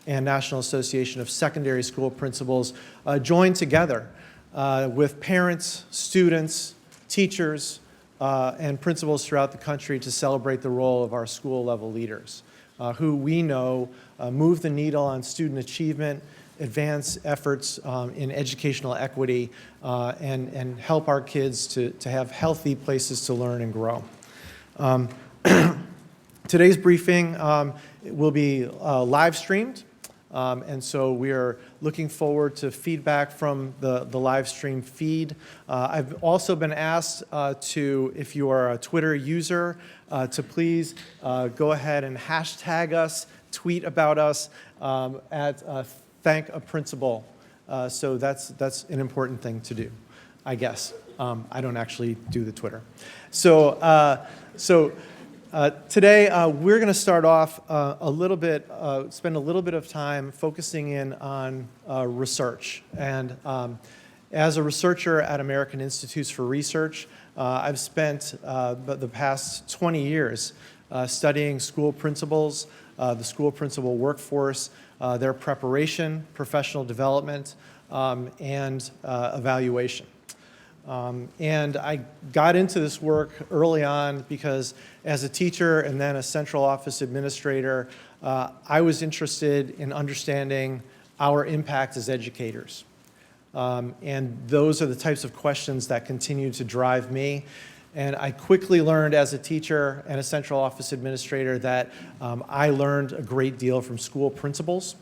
and National Association of Secondary School Principals joined together with parents, students, teachers, and principals throughout the country to celebrate the role of our school-level leaders, who we know move the needle on student achievement, advance efforts in educational equity, and help our kids to have healthy places to learn and grow. Today's briefing will be live streamed, and so we are looking forward to feedback from the live stream feed. I've also been asked if you are a Twitter user, to please go ahead and hashtag us, tweet about us at Thank a Principal. So that's an important thing to do, I guess. I don't actually do the Twitter. Today, we're going to start off spend a little bit of time focusing in on research. And as a researcher at American Institutes for Research, I've spent the past 20 years studying school principals, the school principal workforce, their preparation, professional development, and evaluation. And I got into this work early on because as a teacher and then a central office administrator, I was interested in understanding our impact as educators. And those are the types of questions that continue to drive me. And I quickly learned as a teacher and a central office administrator that I learned a great deal from school principals.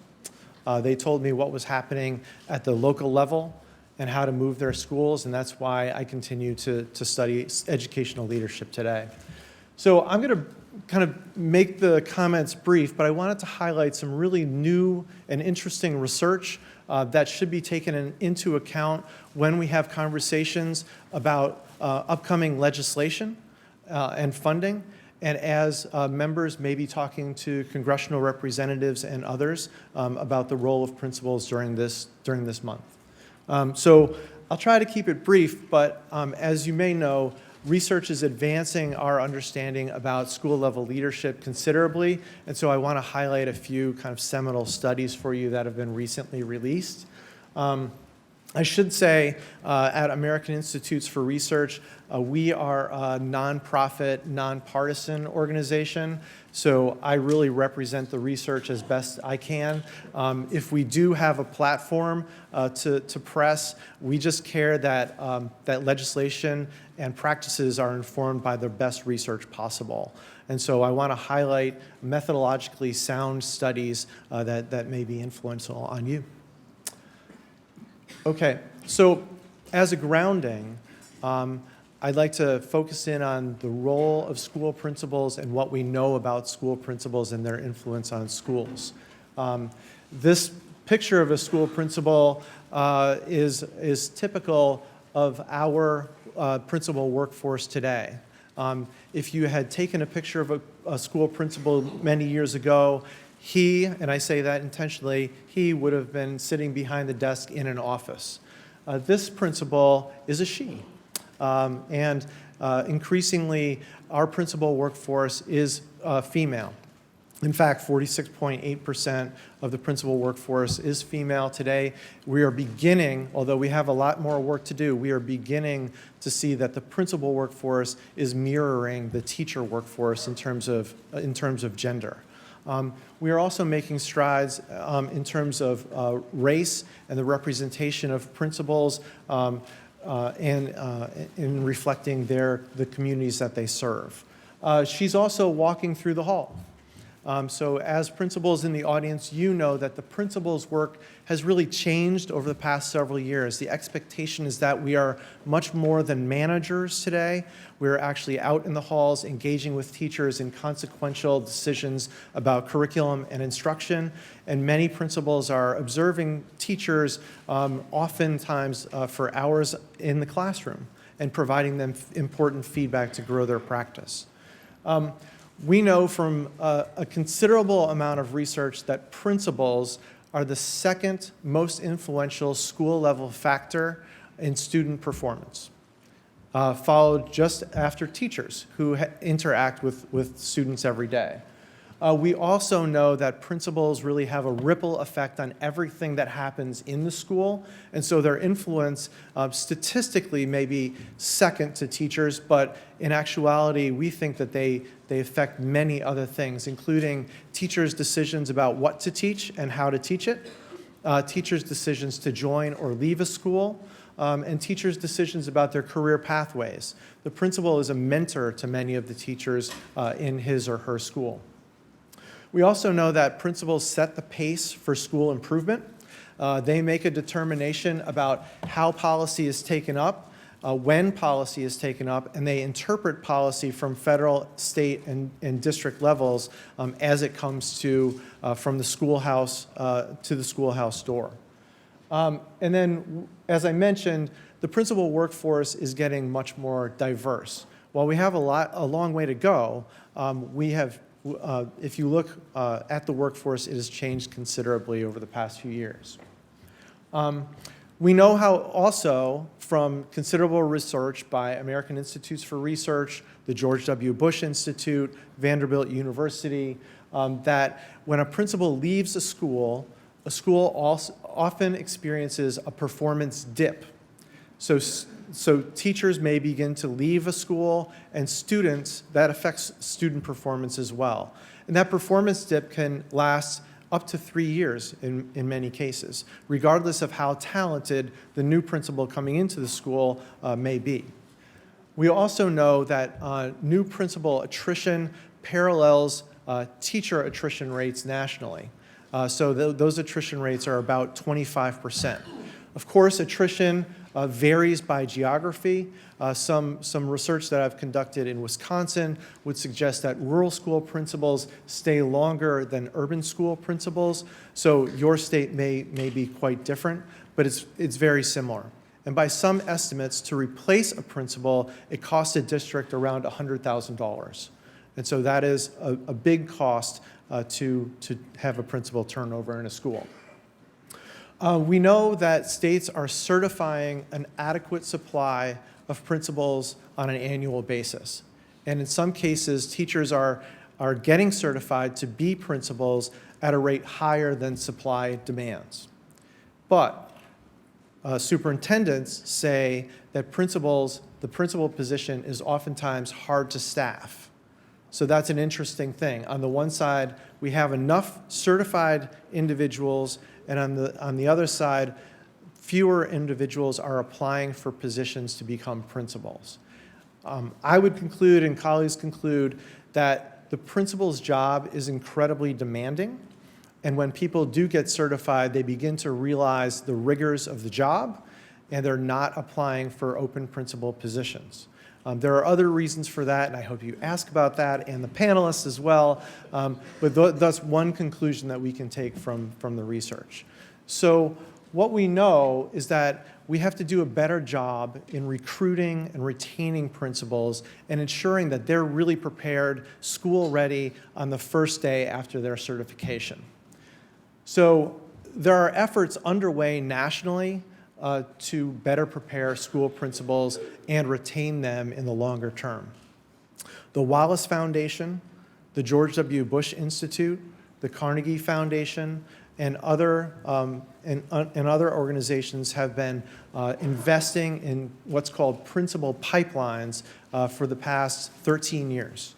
They told me what was happening at the local level and how to move their schools, and that's why I continue to study educational leadership today. So I'm going to kind of make the comments brief, but I wanted to highlight some really new and interesting research that should be taken into account when we have conversations about upcoming legislation and funding, and as members may be talking to congressional representatives and others about the role of principals during this month. So I'll try to keep it brief, but as you may know, research is advancing our understanding about school-level leadership considerably, and so I want to highlight a few kind of seminal studies for you that have been recently released. I should say at American Institutes for Research, we are a nonprofit, nonpartisan organization, so I really represent the research as best I can. If we do have a platform to press, we just care that, that legislation and practices are informed by the best research possible. And so I want to highlight methodologically sound studies that may be influential on you. Okay, so as a grounding, I'd like to focus in on the role of school principals and what we know about school principals and their influence on schools. This picture of a school principal is typical of our principal workforce today. If you had taken a picture of a school principal many years ago, he, and I say that intentionally, he would have been sitting behind the desk in an office. This principal is a she. And increasingly, our principal workforce is female. In fact, 46.8% of the principal workforce is female today. We are beginning, although we have a lot more work to do, we are beginning to see that the principal workforce is mirroring the teacher workforce in terms of gender. We are also making strides in terms of race and the representation of principals and in reflecting the communities that they serve. She's also walking through the hall. So as principals in the audience, you know that the principal's work has really changed over the past several years. The expectation is that we are much more than managers today. We're actually out in the halls engaging with teachers in consequential decisions about curriculum and instruction. And many principals are observing teachers oftentimes for hours in the classroom and providing them important feedback to grow their practice. We know from a considerable amount of research that principals are the second most influential school-level factor in student performance, followed just after teachers who interact with students every day. We also know that principals really have a ripple effect on everything that happens in the school, and so their influence statistically may be second to teachers, but in actuality, we think that they affect many other things, including teachers' decisions about what to teach and how to teach it, teachers' decisions to join or leave a school, and teachers' decisions about their career pathways. The principal is a mentor to many of the teachers in his or her school. We also know that principals set the pace for school improvement. They make a determination about how policy is taken up, when policy is taken up, and they interpret policy from federal, state, and district levels as it comes to from the schoolhouse to the schoolhouse door. And then, as I mentioned, the principal workforce is getting much more diverse. While we have a long way to go, if you look at the workforce, it has changed considerably over the past few years. We know how also from considerable research by American Institutes for Research, the George W. Bush Institute, Vanderbilt University, that when a principal leaves a school also often experiences a performance dip. So teachers may begin to leave a school, and students, that affects student performance as well. And that performance dip can last up to 3 years in many cases, regardless of how talented the new principal coming into the school may be. We also know that new principal attrition parallels teacher attrition rates nationally. So those attrition rates are about 25%. Of course, attrition varies by geography. Some research that I've conducted in Wisconsin would suggest that rural school principals stay longer than urban school principals. So your state may be quite different, but it's very similar. And by some estimates, to replace a principal, it costs a district around $100,000. And so that is a big cost to have a principal turnover in a school. We know that states are certifying an adequate supply of principals on an annual basis. And in some cases, teachers are getting certified to be principals at a rate higher than supply demands. But superintendents say that the principal position is oftentimes hard to staff. So that's an interesting thing. On the one side, we have enough certified individuals, and on the other side, fewer individuals are applying for positions to become principals. I would conclude, and colleagues conclude, that the principal's job is incredibly demanding, and when people do get certified, they begin to realize the rigors of the job, and they're not applying for open principal positions. There are other reasons for that, and I hope you ask about that, and the panelists as well, but that's one conclusion that we can take from the research. So what we know is that we have to do a better job in recruiting and retaining principals and ensuring that they're really prepared, school ready on the first day after their certification. So there are efforts underway nationally to better prepare school principals and retain them in the longer term. The Wallace Foundation, the George W. Bush Institute, the Carnegie Foundation, and other organizations have been investing in what's called principal pipelines for the past 13 years.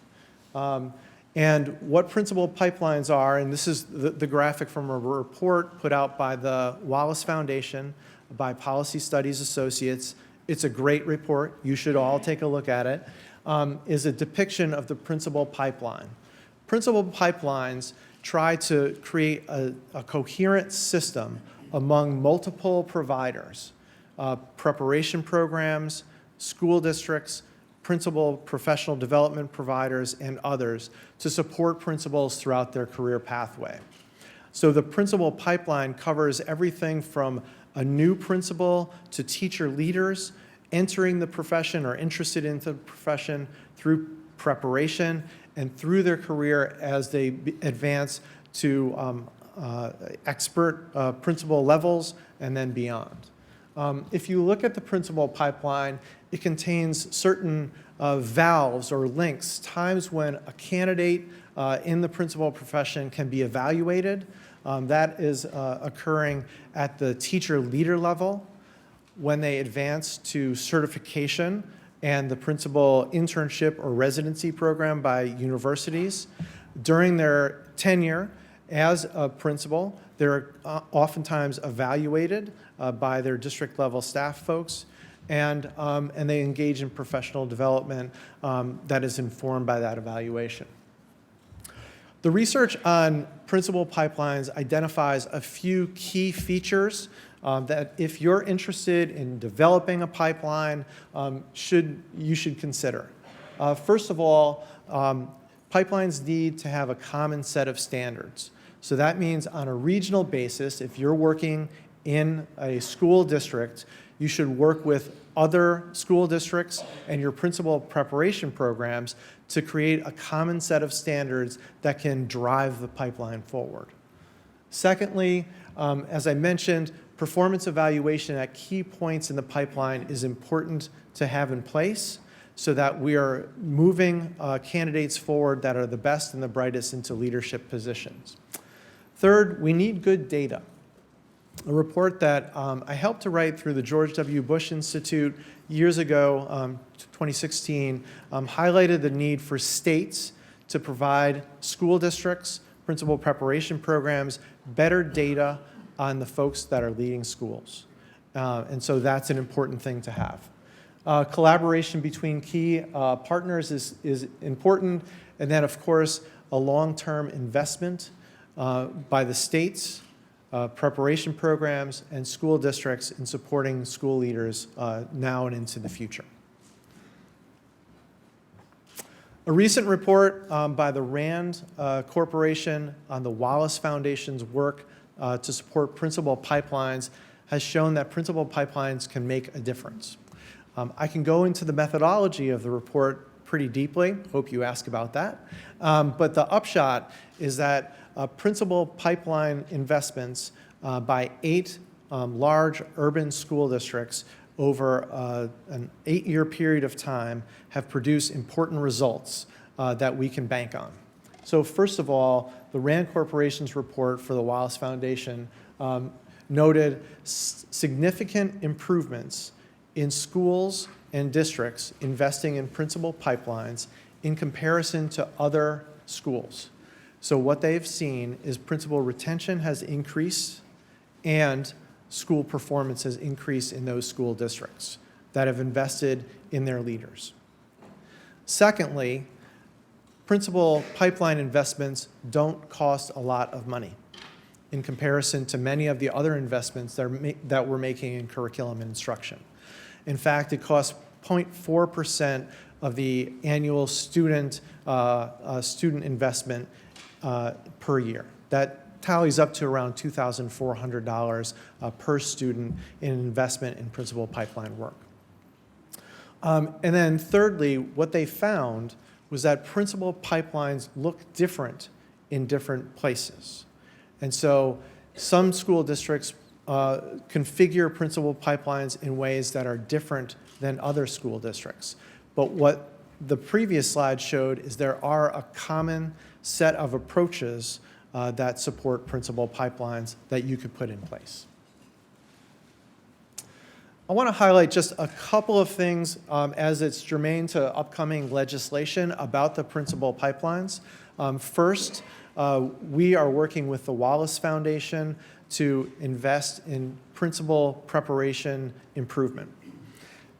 And what principal pipelines are, and this is the graphic from a report put out by the Wallace Foundation, by Policy Studies Associates. It's a great report. You should all take a look at it. Is a depiction of the principal pipeline. Principal pipelines try to create a coherent system among multiple providers, preparation programs, school districts, principal professional development providers, and others to support principals throughout their career pathway. So the principal pipeline covers everything from a new principal to teacher leaders entering the profession or interested in the profession through preparation and through their career as they advance to expert principal levels and then beyond. If you look at the principal pipeline, it contains certain valves or links, times when a candidate in the principal profession can be evaluated. That is occurring at the teacher leader level, when they advance to certification and the principal internship or residency program by universities. During their tenure as a principal, they're oftentimes evaluated by their district level staff folks, and they engage in professional development that is informed by that evaluation. The research on principal pipelines identifies a few key features that if you're interested in developing a pipeline, you should consider. First of all, pipelines need to have a common set of standards. So that means on a regional basis, if you're working in a school district, you should work with other school districts and your principal preparation programs to create a common set of standards that can drive the pipeline forward. Secondly, as I mentioned, performance evaluation at key points in the pipeline is important to have in place so that we are moving candidates forward that are the best and the brightest into leadership positions. Third, we need good data. A report that I helped to write through the George W. Bush Institute years ago, 2016, highlighted the need for states to provide school districts, principal preparation programs, better data on the folks that are leading schools. And so that's an important thing to have. Collaboration between key partners is important, and then of course a long-term investment by the states, preparation programs, and school districts in supporting school leaders now and into the future. A recent report by the RAND Corporation on the Wallace Foundation's work to support principal pipelines has shown that principal pipelines can make a difference. I can go into the methodology of the report pretty deeply. Hope you ask about that. But the upshot is that principal pipeline investments by 8 large urban school districts over an 8-year period of time have produced important results that we can bank on. So first of all, the RAND Corporation's report for the Wallace Foundation noted significant improvements in schools and districts investing in principal pipelines in comparison to other schools. So what they've seen is principal retention has increased and school performance has increased in those school districts that have invested in their leaders. Secondly, principal pipeline investments don't cost a lot of money in comparison to many of the other investments that we're making in curriculum and instruction. In fact, it costs 0.4% of the annual student investment per year. That tallies up to around $2,400 per student in investment in principal pipeline work. And then thirdly, what they found was that principal pipelines look different in different places. And so some school districts configure principal pipelines in ways that are different than other school districts. But what the previous slide showed is there are a common set of approaches that support principal pipelines that you could put in place. I want to highlight just a couple of things as it's germane to upcoming legislation about the principal pipelines. First, we are working with the Wallace Foundation to invest in principal preparation improvement.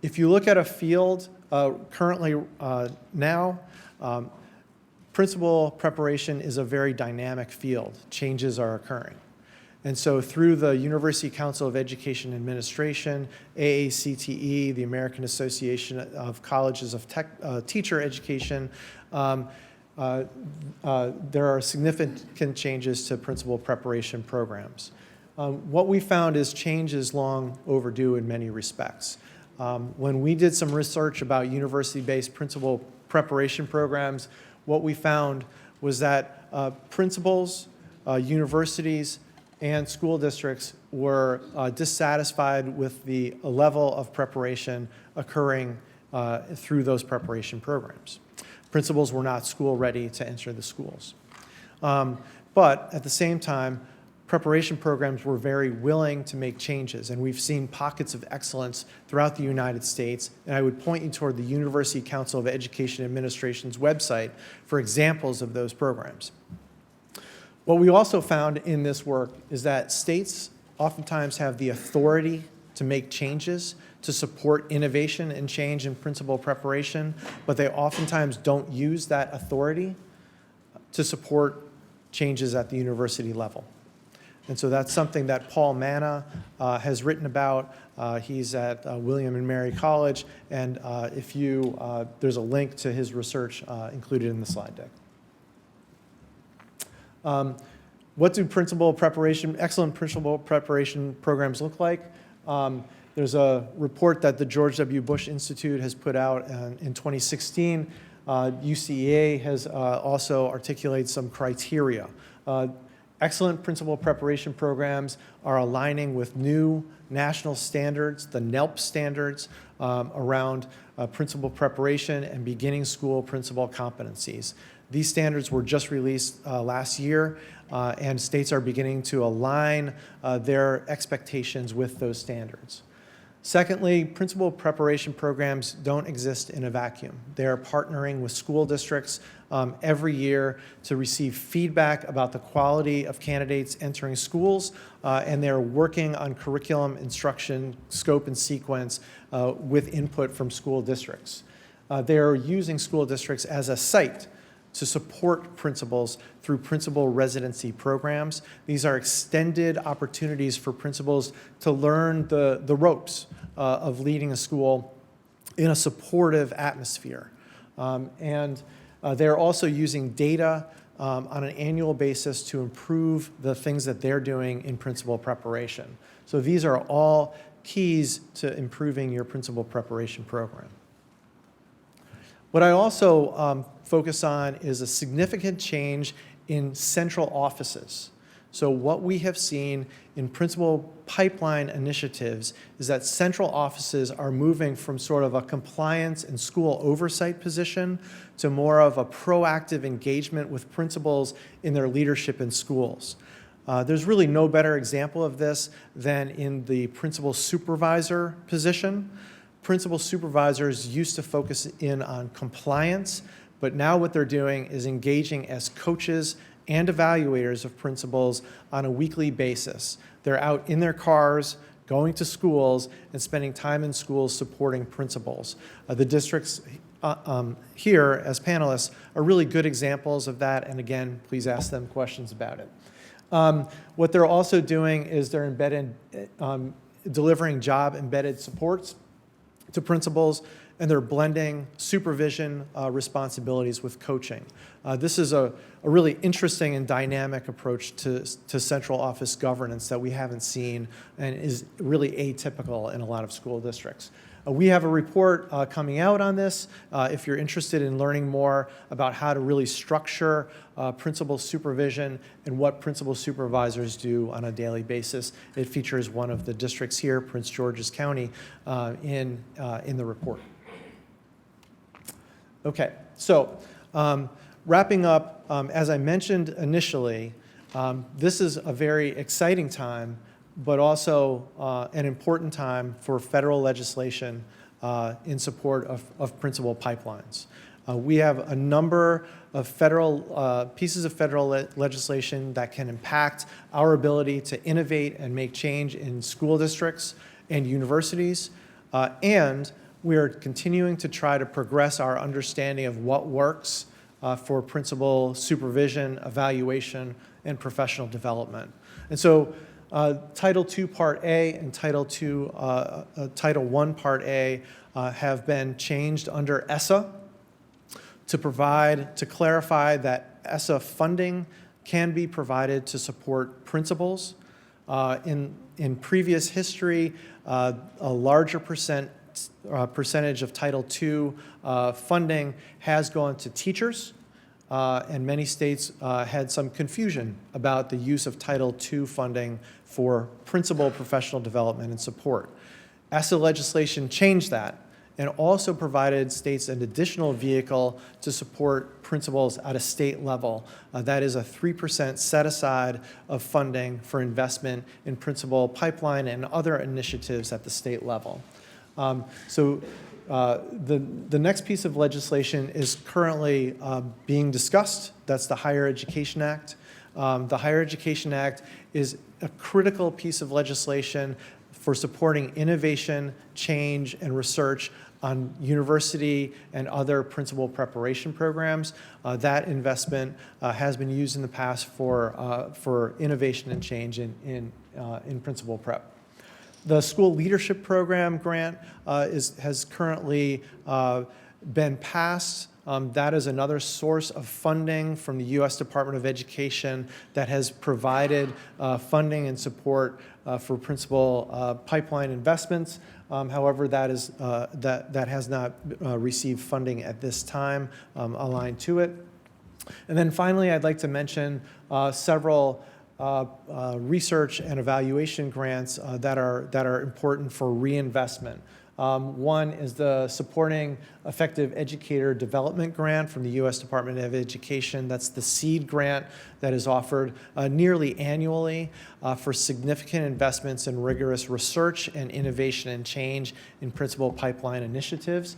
If you look at a field currently now, principal preparation is a very dynamic field. Changes are occurring. And so through the University Council of Education Administration, AACTE, the American Association of Colleges of Teacher Education, there are significant changes to principal preparation programs. What we found is change is long overdue in many respects. When we did some research about university-based principal preparation programs, what we found was that principals, universities, and school districts were dissatisfied with the level of preparation occurring through those preparation programs. Principals were not school ready to enter the schools. But at the same time, preparation programs were very willing to make changes, and we've seen pockets of excellence throughout the United States. And I would point you toward the University Council of Education Administration's website for examples of those programs. What we also found in this work is that states oftentimes have the authority to make changes to support innovation and change in principal preparation, but they oftentimes don't use that authority to support changes at the university level. And so that's something that Paul Manna has written about. He's at William and Mary College, and there's a link to his research included in the slide deck. What do excellent principal preparation programs look like? There's a report that the George W. Bush Institute has put out in 2016. UCEA has also articulated some criteria. Excellent principal preparation programs are aligning with new national standards, the NELP standards, around principal preparation and beginning school principal competencies. These standards were just released last year, and states are beginning to align their expectations with those standards. Secondly, principal preparation programs don't exist in a vacuum. They're partnering with school districts every year to receive feedback about the quality of candidates entering schools, and they're working on curriculum, instruction, scope, and sequence with input from school districts. They're using school districts as a site to support principals through principal residency programs. These are extended opportunities for principals to learn the ropes of leading a school in a supportive atmosphere. They're also using data on an annual basis to improve the things that they're doing in principal preparation. So these are all keys to improving your principal preparation program. What I also focus on is a significant change in central offices. So what we have seen in principal pipeline initiatives is that central offices are moving from sort of a compliance and school oversight position to more of a proactive engagement with principals in their leadership in schools. There's really no better example of this than in the principal supervisor position. Principal supervisors used to focus in on compliance, but now what they're doing is engaging as coaches and evaluators of principals on a weekly basis. They're out in their cars, going to schools, and spending time in schools supporting principals. The districts here as panelists are really good examples of that, and again, please ask them questions about it. What they're also doing is they're delivering job-embedded supports to principals, and they're blending supervision responsibilities with coaching. This is a really interesting and dynamic approach to central office governance that we haven't seen and is really atypical in a lot of school districts. We have a report coming out on this. If you're interested in learning more about how to really structure principal supervision and what principal supervisors do on a daily basis, it features one of the districts here, Prince George's County, in the report. Okay, so wrapping up, as I mentioned initially, this is a very exciting time, but also an important time for federal legislation in support of principal pipelines. We have a number of federal pieces of federal legislation that can impact our ability to innovate and make change in school districts and universities, and we are continuing to try to progress our understanding of what works for principal supervision, evaluation, and professional development. And so Title II Part A and Title I Part A have been changed under ESSA to clarify that ESSA funding can be provided to support principals. In previous history, a larger percentage of Title II funding has gone to teachers, and many states had some confusion about the use of Title II funding for principal professional development and support. ESSA legislation changed that and also provided states an additional vehicle to support principals at a state level. That is a 3% set aside of funding for investment in principal pipeline and other initiatives at the state level. The next piece of legislation is currently being discussed. That's the Higher Education Act. The Higher Education Act is a critical piece of legislation for supporting innovation, change, and research on university and other principal preparation programs. That investment has been used in the past for innovation and change in principal prep. The School Leadership Program grant has currently been passed. That is another source of funding from the U.S. Department of Education that has provided funding and support for principal pipeline investments. However, that has not received funding at this time aligned to it. And then finally, I'd like to mention several research and evaluation grants that are important for reinvestment. One is the Supporting Effective Educator Development Grant from the U.S. Department of Education. That's the SEED grant that is offered nearly annually for significant investments in rigorous research and innovation and change in principal pipeline initiatives.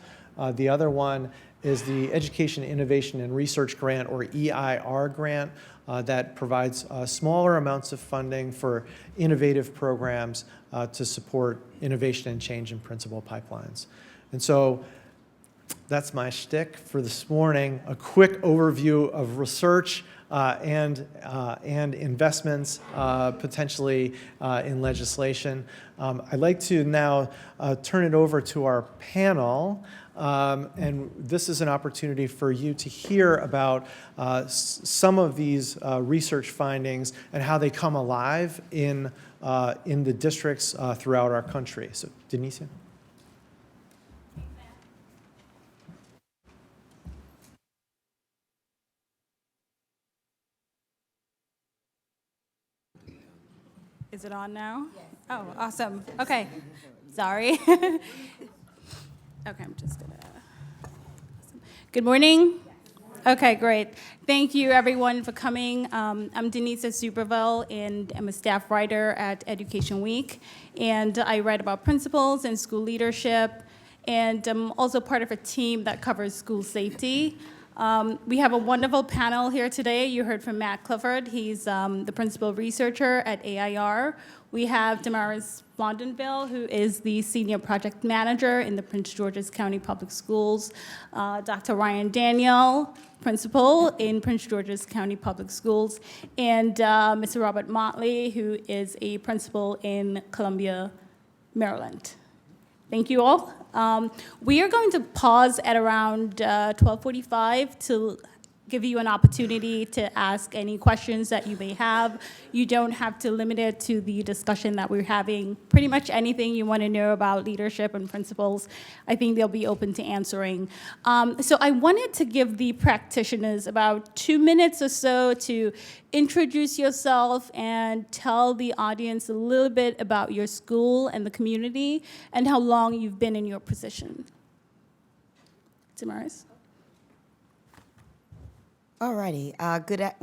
The other one is the Education Innovation and Research Grant, or EIR grant, that provides smaller amounts of funding for innovative programs to support innovation and change in principal pipelines. And so that's my shtick for this morning, a quick overview of research and investments potentially in legislation. I'd like to now turn it over to our panel. And this is an opportunity for you to hear about some of these research findings and how they come alive in the districts throughout our country. So, Denise? Is it on now? Yes. Oh, awesome. Okay. Sorry. Okay, I'm just gonna. Good morning. Okay, great. Thank you, everyone, for coming. I'm Denise Superville, and I'm a staff writer at Education Week. And I write about principals and school leadership. And I'm also part of a team that covers school safety. We have a wonderful panel here today. You heard from Matt Clifford. He's the principal researcher at AIR. We have Damaris Blondinville, who is the senior project manager in the Prince George's County Public Schools. Dr. Ryan Daniel, principal in Prince George's County Public Schools. And Mr. Robert Motley, who is a principal in Columbia, Maryland. Thank you all. We are going to pause at around 12:45 to give you an opportunity to ask any questions that you may have. You don't have to limit it to the discussion that we're having. Pretty much anything you want to know about leadership and principles, I think they'll be open to answering. So I wanted to give the practitioners about 2 minutes or so to introduce yourself and tell the audience a little bit about your school and the community and how long you've been in your position. Damaris? Alrighty,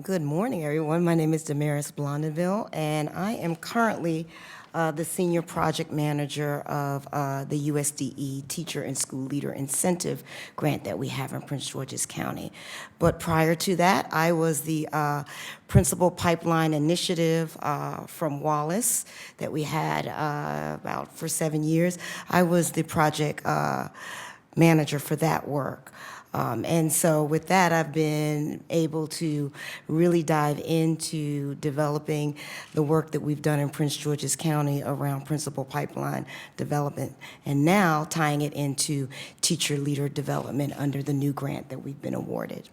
good morning, everyone. My name is Damaris Blondinville, and I am currently the senior project manager of the USDE Teacher and School Leader Incentive Grant that we have in Prince George's County. But prior to that, I was the Principal Pipeline Initiative from Wallace that we had about for 7 years. I was the project manager for that work. And so with that, I've been able to really dive into developing the work that we've done in Prince George's County around principal pipeline development, and now tying it into teacher leader development under the new grant that we've been awarded.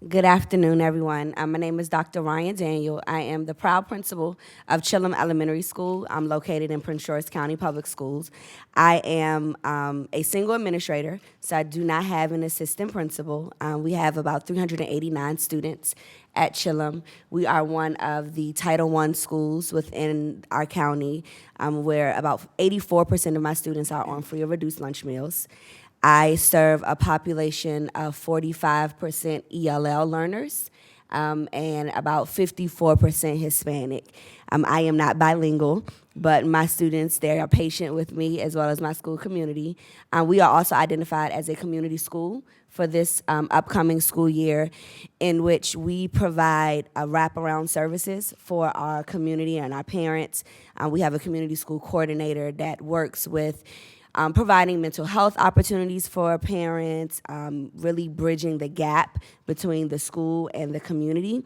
Good afternoon, everyone. My name is Dr. Ryan Daniel. I am the proud principal of Chillum Elementary School. I'm located in Prince George County Public Schools. I am a single administrator, so I do not have an assistant principal. We have about 389 students at Chillum. We are one of the Title I schools within our county, where about 84% of my students are on free or reduced lunch meals. I serve a population of 45% ELL learners and about 54% Hispanic. I am not bilingual, but my students, they are patient with me as well as my school community. We are also identified as a community school for this upcoming school year, in which we provide wraparound services for our community and our parents. We have a community school coordinator that works with providing mental health opportunities for parents, really bridging the gap between the school and the community.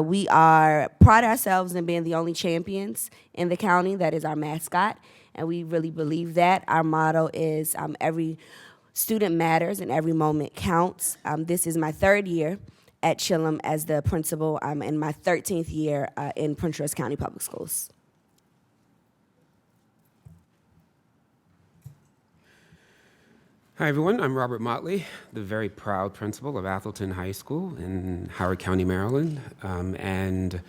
We pride ourselves in being the only champions in the county. That is our mascot, and we really believe that. Our motto is every student matters and every moment counts. This is my third year at Chillum as the principal and my 13th year in Prince George County Public Schools. Hi, everyone. I'm Robert Motley, the very proud principal of Atholton High School in Howard County, Maryland. And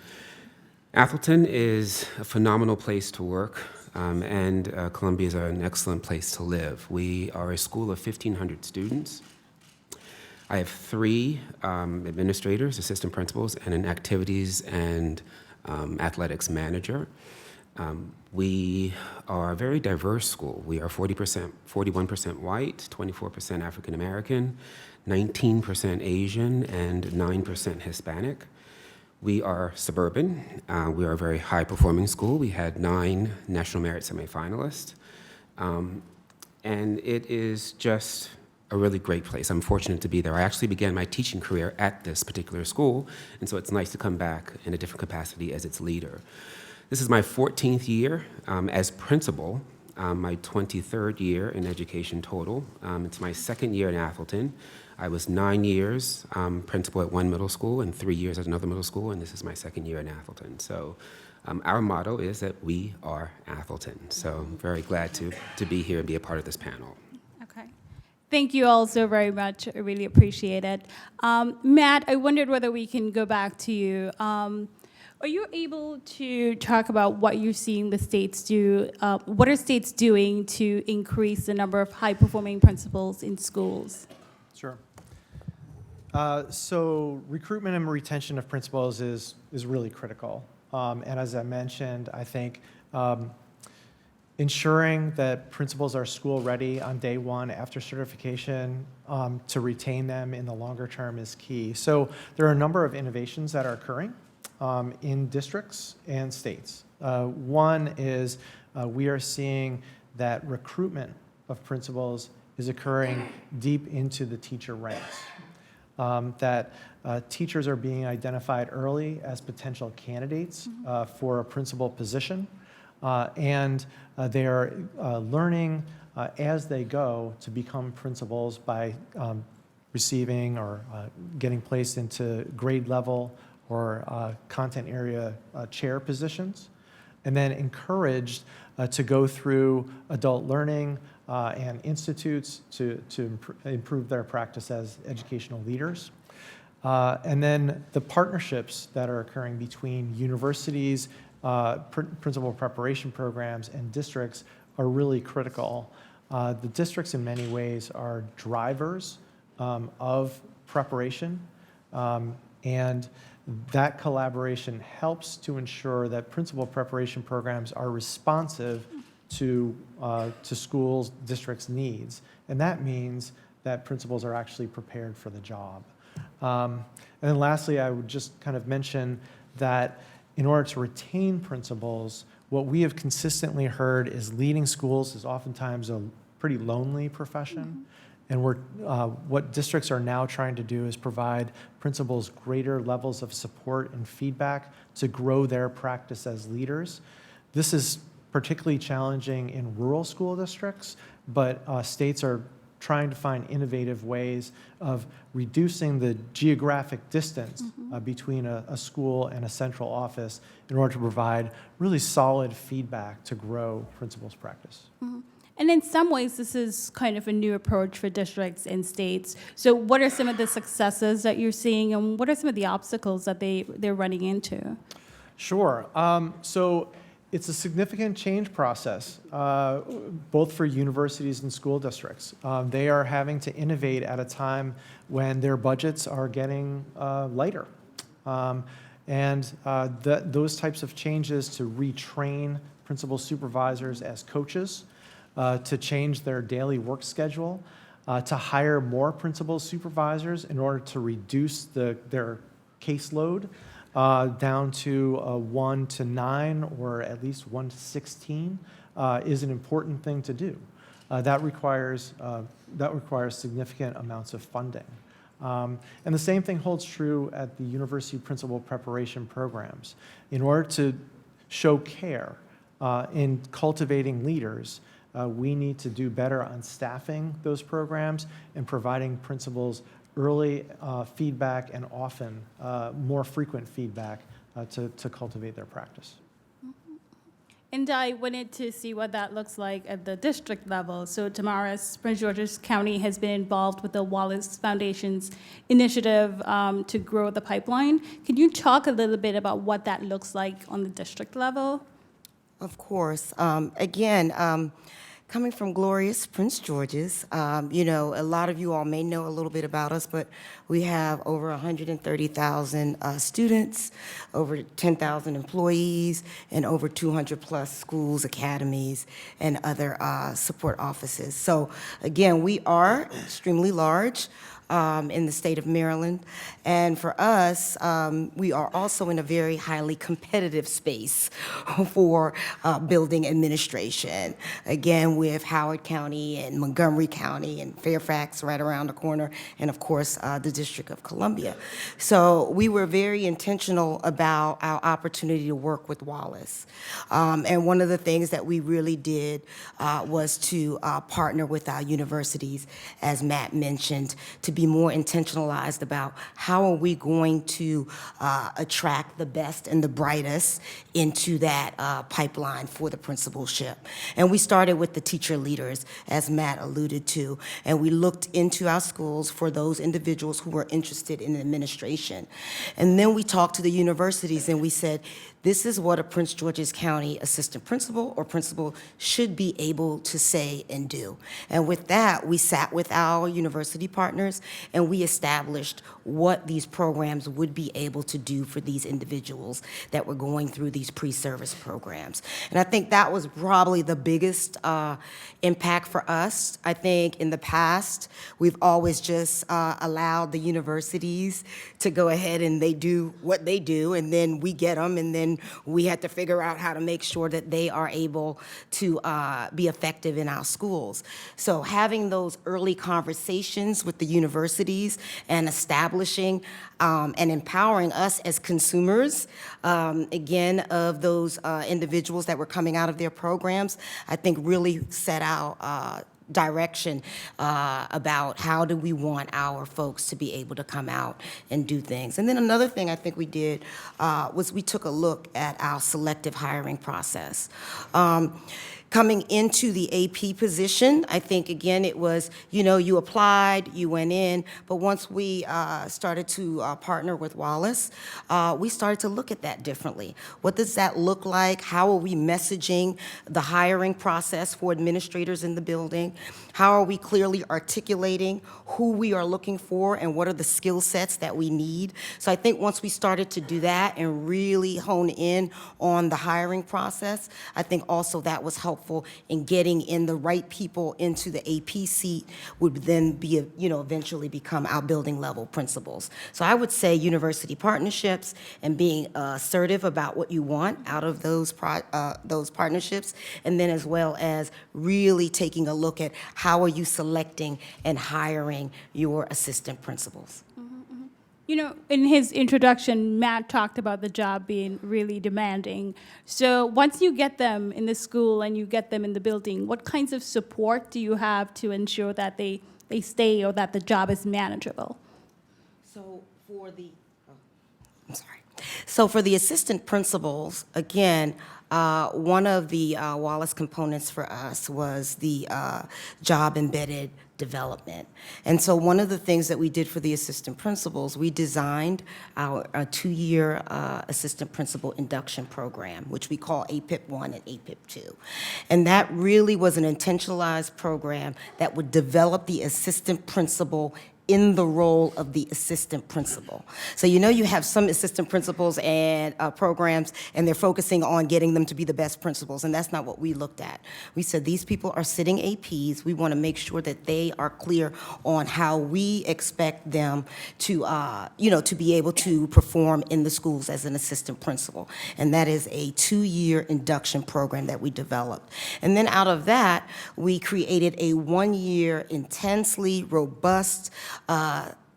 Atholton is a phenomenal place to work, and Columbia is an excellent place to live. We are a school of 1,500 students. I have 3 administrators, assistant principals, and an activities and athletics manager. We are a very diverse school. We are 41% white, 24% African American, 19% Asian, and 9% Hispanic. We are suburban. We are a very high-performing school. We had 9 National Merit semifinalists. And it is just a really great place. I'm fortunate to be there. I actually began my teaching career at this particular school, and so it's nice to come back in a different capacity as its leader. This is my 14th year as principal, my 23rd year in education total. It's my 2nd year in Atholton. I was 9 years principal at one middle school and 3 years at another middle school, and this is my 2nd year in Atholton. So our motto is that we are Atholton. So I'm very glad to be here and be a part of this panel. Okay. Thank you all so very much. I really appreciate it. Matt, I wondered whether we can go back to you. Are you able to talk about what you're seeing the states do? What are states doing to increase the number of high-performing principals in schools? Sure. So recruitment and retention of principals is really critical. And as I mentioned, I think ensuring that principals are school ready on day one after certification to retain them in the longer term is key. So there are a number of innovations that are occurring in districts and states. One is we are seeing that recruitment of principals is occurring deep into the teacher ranks. That teachers are being identified early as potential candidates for a principal position, and they are learning as they go to become principals by receiving or getting placed into grade level or content area chair positions, and then encouraged to go through adult learning and institutes to improve their practice as educational leaders. And then the partnerships that are occurring between universities, principal preparation programs, and districts are really critical. The districts in many ways are drivers of preparation, and that collaboration helps to ensure that principal preparation programs are responsive to schools, districts' needs. And that means that principals are actually prepared for the job. And then lastly, I would just kind of mention that in order to retain principals, what we have consistently heard is leading schools is oftentimes a pretty lonely profession. And what districts are now trying to do is provide principals greater levels of support and feedback to grow their practice as leaders. This is particularly challenging in rural school districts, but states are trying to find innovative ways of reducing the geographic distance between a school and a central office in order to provide really solid feedback to grow principals' practice. And in some ways, this is kind of a new approach for districts and states. So what are some of the successes that you're seeing, and what are some of the obstacles that they're running into? Sure. So it's a significant change process, both for universities and school districts. They are having to innovate at a time when their budgets are getting lighter. Those types of changes to retrain principal supervisors as coaches, to change their daily work schedule, to hire more principal supervisors in order to reduce their caseload down to 1 to 9 or at least 1 to 16 is an important thing to do. That requires significant amounts of funding. And the same thing holds true at the university principal preparation programs. In order to show care in cultivating leaders, we need to do better on staffing those programs and providing principals early feedback and often more frequent feedback to cultivate their practice. And I wanted to see what that looks like at the district level. So Damaris, Prince George's County has been involved with the Wallace Foundation's initiative to grow the pipeline. Can you talk a little bit about what that looks like on the district level? Of course. Coming from glorious Prince George's, a lot of you all may know a little bit about us, but we have over 130,000 students, over 10,000 employees, and over 200 plus schools, academies, and other support offices. So again, we are extremely large. In the state of Maryland. And for us, we are also in a very highly competitive space for building administration. Again, with Howard County and Montgomery County and Fairfax right around the corner, and of course, the District of Columbia. So we were very intentional about our opportunity to work with Wallace. And one of the things that we really did was to partner with our universities, as Matt mentioned, to be more intentionalized about how are we going to attract the best and the brightest into that pipeline for the principalship. And we started with the teacher leaders, as Matt alluded to, and we looked into our schools for those individuals who were interested in administration. And then we talked to the universities and we said, this is what a Prince George's County assistant principal or principal should be able to say and do. And with that, we sat with our university partners and we established what these programs would be able to do for these individuals that were going through these pre-service programs. And I think that was probably the biggest impact for us. I think in the past, we've always just allowed the universities to go ahead and they do what they do, and then we get them, and then we had to figure out how to make sure that they are able to be effective in our schools. So having those early conversations with the universities and establishing and empowering us as consumers, again, of those individuals that were coming out of their programs, I think really set out direction about how do we want our folks to be able to come out and do things. And then another thing I think we did was we took a look at our selective hiring process. Coming into the AP position, I think, again, it was, you applied, you went in, but once we started to partner with Wallace, we started to look at that differently. What does that look like? How are we messaging the hiring process for administrators in the building? How are we clearly articulating who we are looking for and what are the skill sets that we need? So I think once we started to do that and really hone in on the hiring process, I think also that was helpful in getting in the right people into the AP seat would then be, eventually become our building level principals. So I would say university partnerships and being assertive about what you want out of those partnerships, and then as well as really taking a look at how are you selecting and hiring your assistant principals. In his introduction, Matt talked about the job being really demanding. So once you get them in the school and you get them in the building, what kinds of support do you have to ensure that they they stay or that the job is manageable? So for the, I'm sorry. So for the assistant principals, again, one of the Wallace components for us was the job embedded development. And so one of the things that we did for the assistant principals, we designed our a 2-year assistant principal induction program, which we call APIP 1 and APIP 2. And that really was an intentionalized program that would develop the assistant principal in the role of the assistant principal. So you know you have some assistant principals and programs, and they're focusing on getting them to be the best principals, and that's not what we looked at. We said these people are sitting APs. We want to make sure that they are clear on how we expect them to, to be able to perform in the schools as an assistant principal. And that is a 2-year induction program that we developed. And then out of that, we created a 1-year intensely robust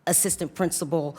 assistant principal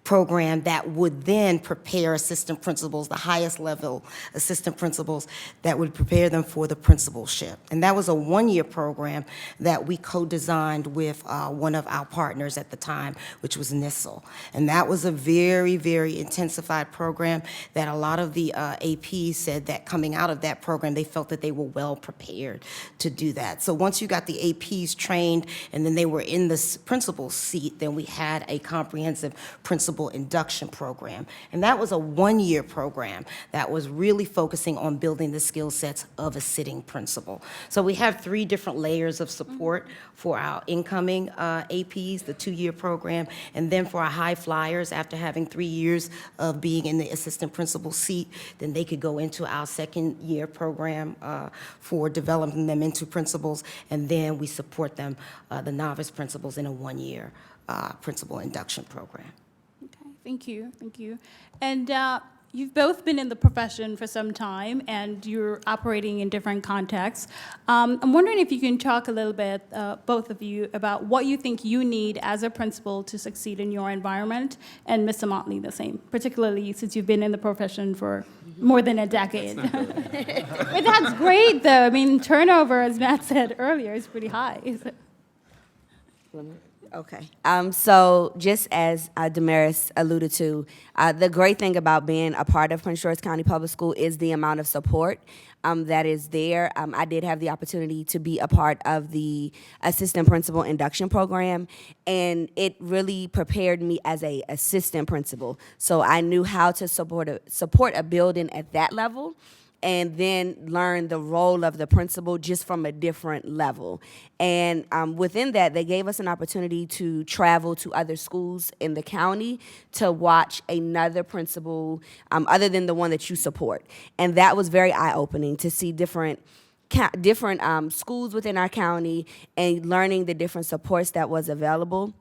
program that would then prepare assistant principals, the highest level assistant principals, that would prepare them for the principalship. And that was a 1-year program that we co-designed with one of our partners at the time, which was NISL. And that was a very, very intensified program that a lot of the APs said that coming out of that program, they felt that they were well prepared to do that. So once you got the APs trained and then they were in the principal seat, then we had a comprehensive principal induction program. And that was a 1-year program that was really focusing on building the skill sets of a sitting principal. So we have 3 different layers of support for our incoming APs, the 2-year program, and then for our high flyers, after having 3 years of being in the assistant principal seat, then they could go into our 2nd-year program for developing them into principals, and then we support them, the novice principals, in a 1-year principal induction program. Okay, thank you, thank you. And you've both been in the profession for some time, and you're operating in different contexts. I'm wondering if you can talk a little bit, both of you, about what you think you need as a principal to succeed in your environment, and Mr. Motley the same, particularly since you've been in the profession for more than a decade. But that's great, though. I mean, turnover, as Matt said earlier, is pretty high. Okay. So just as Damaris alluded to, the great thing about being a part of Prince George County Public School is the amount of support that is there. I did have the opportunity to be a part of the assistant principal induction program, and it really prepared me as a assistant principal. So I knew how to support a building at that level, and then learn the role of the principal just from a different level. And within that, they gave us an opportunity to travel to other schools in the county to watch another principal other than the one that you support. And that was very eye-opening to see different schools within our county and learning the different supports that was available.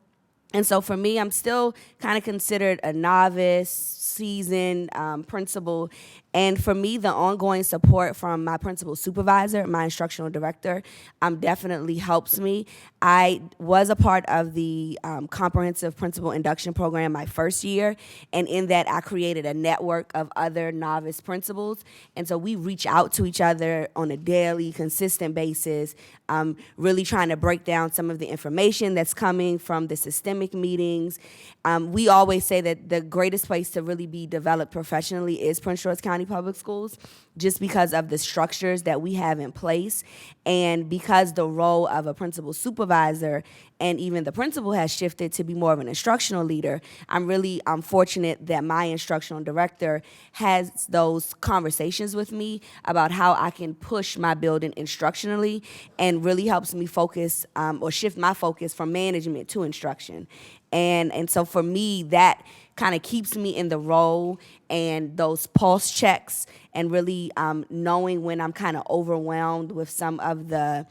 And so for me, I'm still kind of considered a novice, seasoned principal. And for me, the ongoing support from my principal supervisor, my instructional director, definitely helps me. I was a part of the comprehensive principal induction program my first year, and in that I created a network of other novice principals. And so we reach out to each other on a daily, consistent basis, really trying to break down some of the information that's coming from the systemic meetings. We always say that the greatest place to really be developed professionally is Prince George County Public Schools, just because of the structures that we have in place, and because the role of a principal supervisor and even the principal has shifted to be more of an instructional leader. I'm really fortunate that my instructional director has those conversations with me about how I can push my building instructionally, and really helps me focus or shift my focus from management to instruction. And so for me, that kind of keeps me in the role, and those pulse checks, and really knowing when I'm kind of overwhelmed with some of the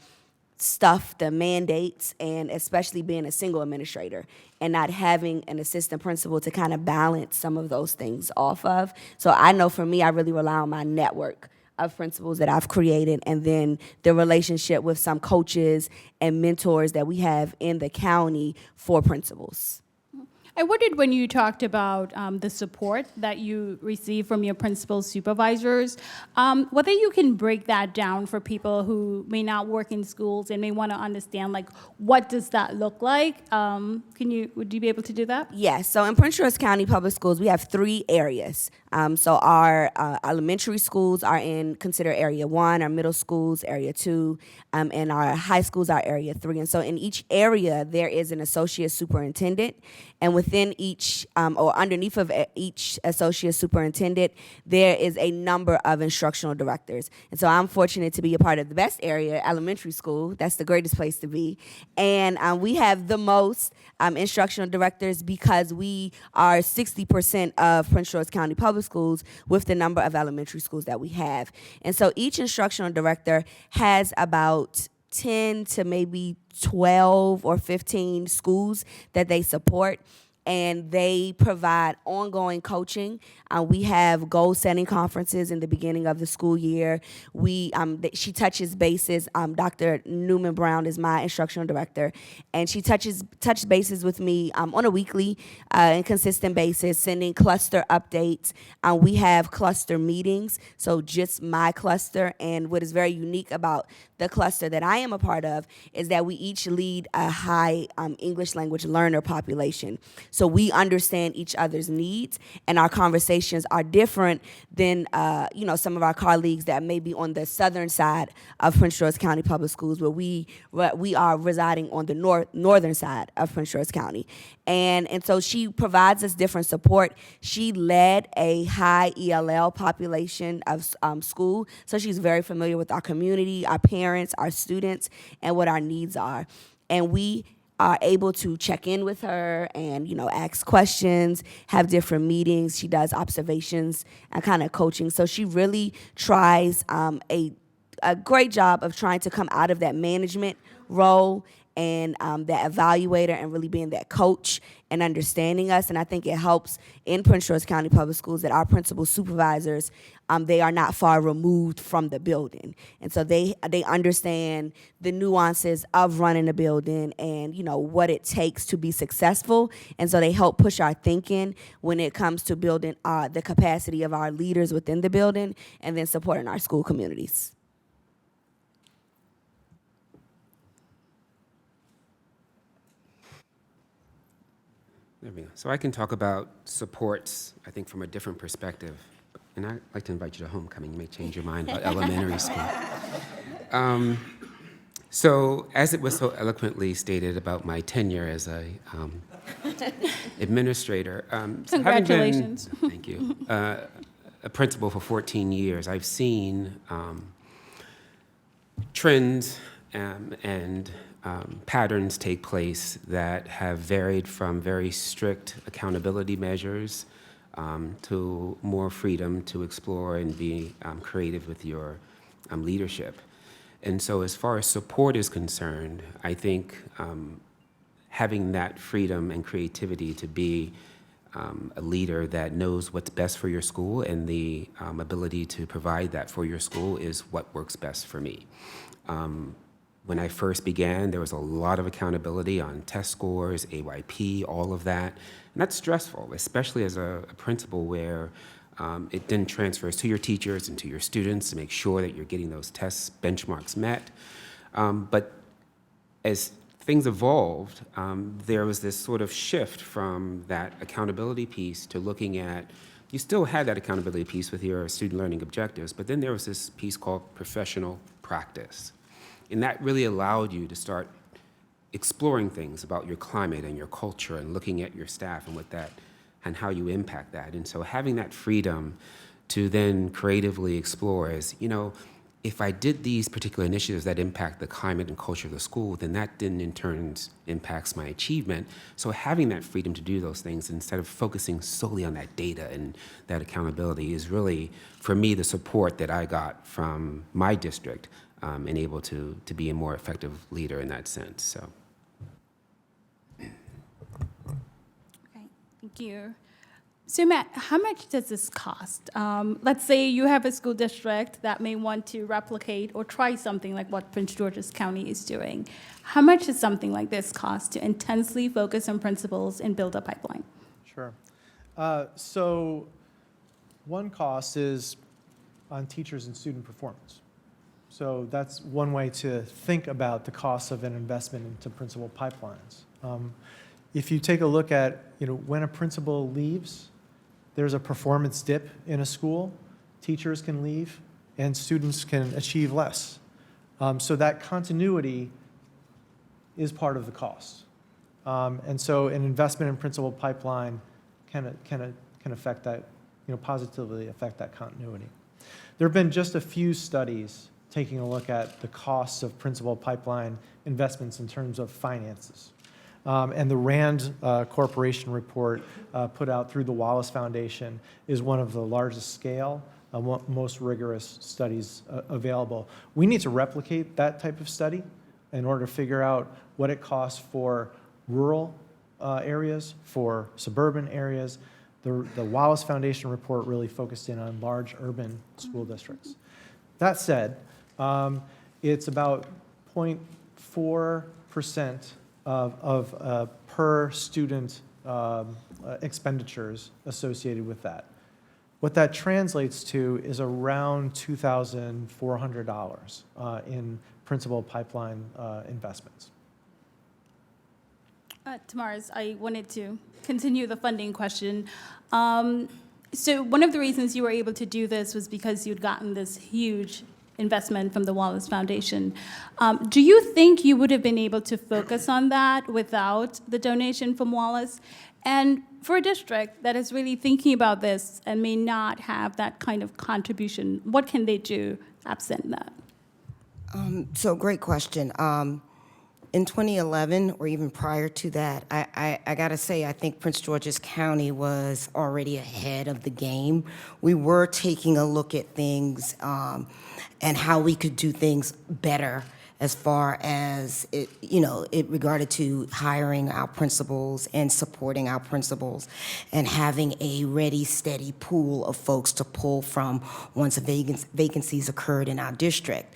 stuff, the mandates, and especially being a single administrator and not having an assistant principal to kind of balance some of those things off of. So I know for me, I really rely on my network of principals that I've created, and then the relationship with some coaches and mentors that we have in the county for principals. I wondered when you talked about the support that you receive from your principal supervisors, whether you can break that down for people who may not work in schools and may want to understand, like, what does that look like? Would you be able to do that? Yes, so in Prince George County Public Schools, we have 3 areas. So our elementary schools are consider Area 1, our middle schools, Area 2, and our high schools are Area 3. And so in each area, there is an associate superintendent, and within each, or underneath of each associate superintendent, there is a number of instructional directors. And so I'm fortunate to be a part of the best area, elementary school. That's the greatest place to be. And we have the most instructional directors because we are 60% of Prince George County Public Schools with the number of elementary schools that we have. And so each instructional director has about 10 to maybe 12 or 15 schools that they support, and they provide ongoing coaching. We have goal-setting conferences in the beginning of the school year. She touches bases. Dr. Newman Brown is my instructional director, and she touches bases with me on a weekly and consistent basis, sending cluster updates. We have cluster meetings, so just my cluster. And what is very unique about the cluster that I am a part of is that we each lead a high English language learner population. So we understand each other's needs, and our conversations are different than some of our colleagues that may be on the southern side of Prince George County Public Schools, where we are residing on the northern side of Prince George County. And so she provides us different support. She led a high ELL population of school, so she's very familiar with our community, our parents, our students, and what our needs are. And we are able to check in with her and, ask questions, have different meetings. She does observations and kind of coaching. So she really tries a great job of trying to come out of that management role and that evaluator and really being that coach and understanding us. And I think it helps in Prince George County Public Schools that our principal supervisors, they are not far removed from the building. And so they understand the nuances of running a building and, what it takes to be successful. And so they help push our thinking when it comes to building the capacity of our leaders within the building and then supporting our school communities. There we go. So I can talk about supports, I think, from a different perspective. And I'd like to invite you to homecoming. You may change your mind about elementary school. So as it was so eloquently stated about my tenure as a administrator. So Congratulations. Thank you. A principal for 14 years, I've seen trends and patterns take place that have varied from very strict accountability measures to more freedom to explore and be creative with your leadership. And so as far as support is concerned, I think having that freedom and creativity to be a leader that knows what's best for your school and the ability to provide that for your school is what works best for me. When I first began, there was a lot of accountability on test scores, AYP, all of that. And that's stressful, especially as a principal where it then transfers to your teachers and to your students to make sure that you're getting those test benchmarks met. But as things evolved, there was this sort of shift from that accountability piece to looking at, you still had that accountability piece with your student learning objectives, but then there was this piece called professional practice. And that really allowed you to start exploring things about your climate and your culture and looking at your staff and what that and how you impact that. And so having that freedom to then creatively explore is, if I did these particular initiatives that impact the climate and culture of the school, then that then in turn impacts my achievement. So having that freedom to do those things instead of focusing solely on that data and that accountability is really, for me, the support that I got from my district and able to be a more effective leader in that sense. So. Okay, thank you. So Matt, how much does this cost? Let's say you have a school district that may want to replicate or try something like what Prince George's County is doing. How much does something like this cost to intensely focus on principles and build a pipeline? Sure. So one cost is on teachers and student performance. So that's one way to think about the cost of an investment into principal pipelines. If you take a look at, when a principal leaves, there's a performance dip in a school. Teachers can leave and students can achieve less. So that continuity is part of the cost. And so an investment in principal pipeline can affect that, positively affect that continuity. There have been just a few studies taking a look at the costs of principal pipeline investments in terms of finances. And the RAND Corporation report put out through the Wallace Foundation is one of the largest scale, most rigorous studies available. We need to replicate that type of study in order to figure out what it costs for rural areas, for suburban areas. The Wallace Foundation report really focused in on large urban school districts. That said, it's about 0.4% of per student expenditures associated with that. What that translates to is around $2,400 in principal pipeline investments. Tamaris, I wanted to continue the funding question. So one of the reasons you were able to do this was because you'd gotten this huge investment from the Wallace Foundation. Do you think you would have been able to focus on that without the donation from Wallace? And for a district that is really thinking about this and may not have that kind of contribution, what can they do absent that? So great question. In 2011, or even prior to that, I got to say, I think Prince George's County was already ahead of the game. We were taking a look at things and how we could do things better as far as it regarded to hiring our principals and supporting our principals and having a ready, steady pool of folks to pull from once vacancies occurred in our district.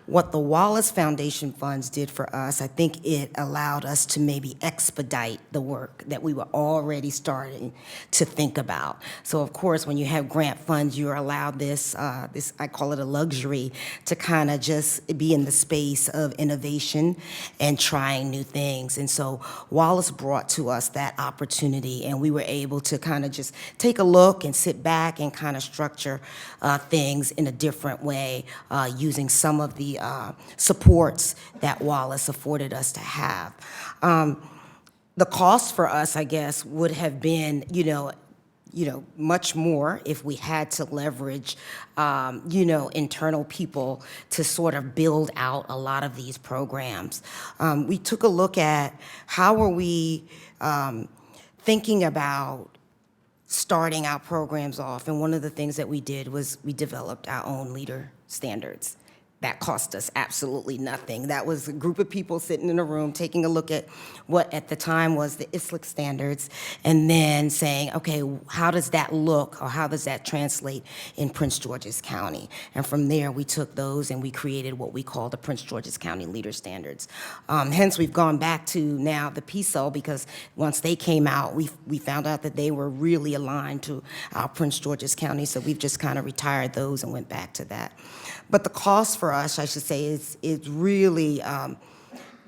What the Wallace Foundation funds did for us, I think it allowed us to maybe expedite the work that we were already starting to think about. So of course, when you have grant funds, you're allowed this, I call it a luxury, to kind of just be in the space of innovation and trying new things. And so Wallace brought to us that opportunity, and we were able to kind of just take a look and sit back and kind of structure things in a different way using some of the supports that Wallace afforded us to have. The cost for us, I guess, would have been, much more if we had to leverage, internal people to sort of build out a lot of these programs. We took a look at how are we thinking about starting our programs off, and one of the things that we did was we developed our own leader standards. That cost us absolutely nothing. That was a group of people sitting in a room taking a look at what at the time was the ISLIC standards and then saying, okay, how does that look or how does that translate in Prince George's County? And from there, we took those and we created what we call the Prince George's County Leader Standards. Hence, we've gone back to now the PSEL because once they came out, we found out that they were really aligned to our Prince George's County, so we've just kind of retired those and went back to that. But the cost for us, I should say, is really,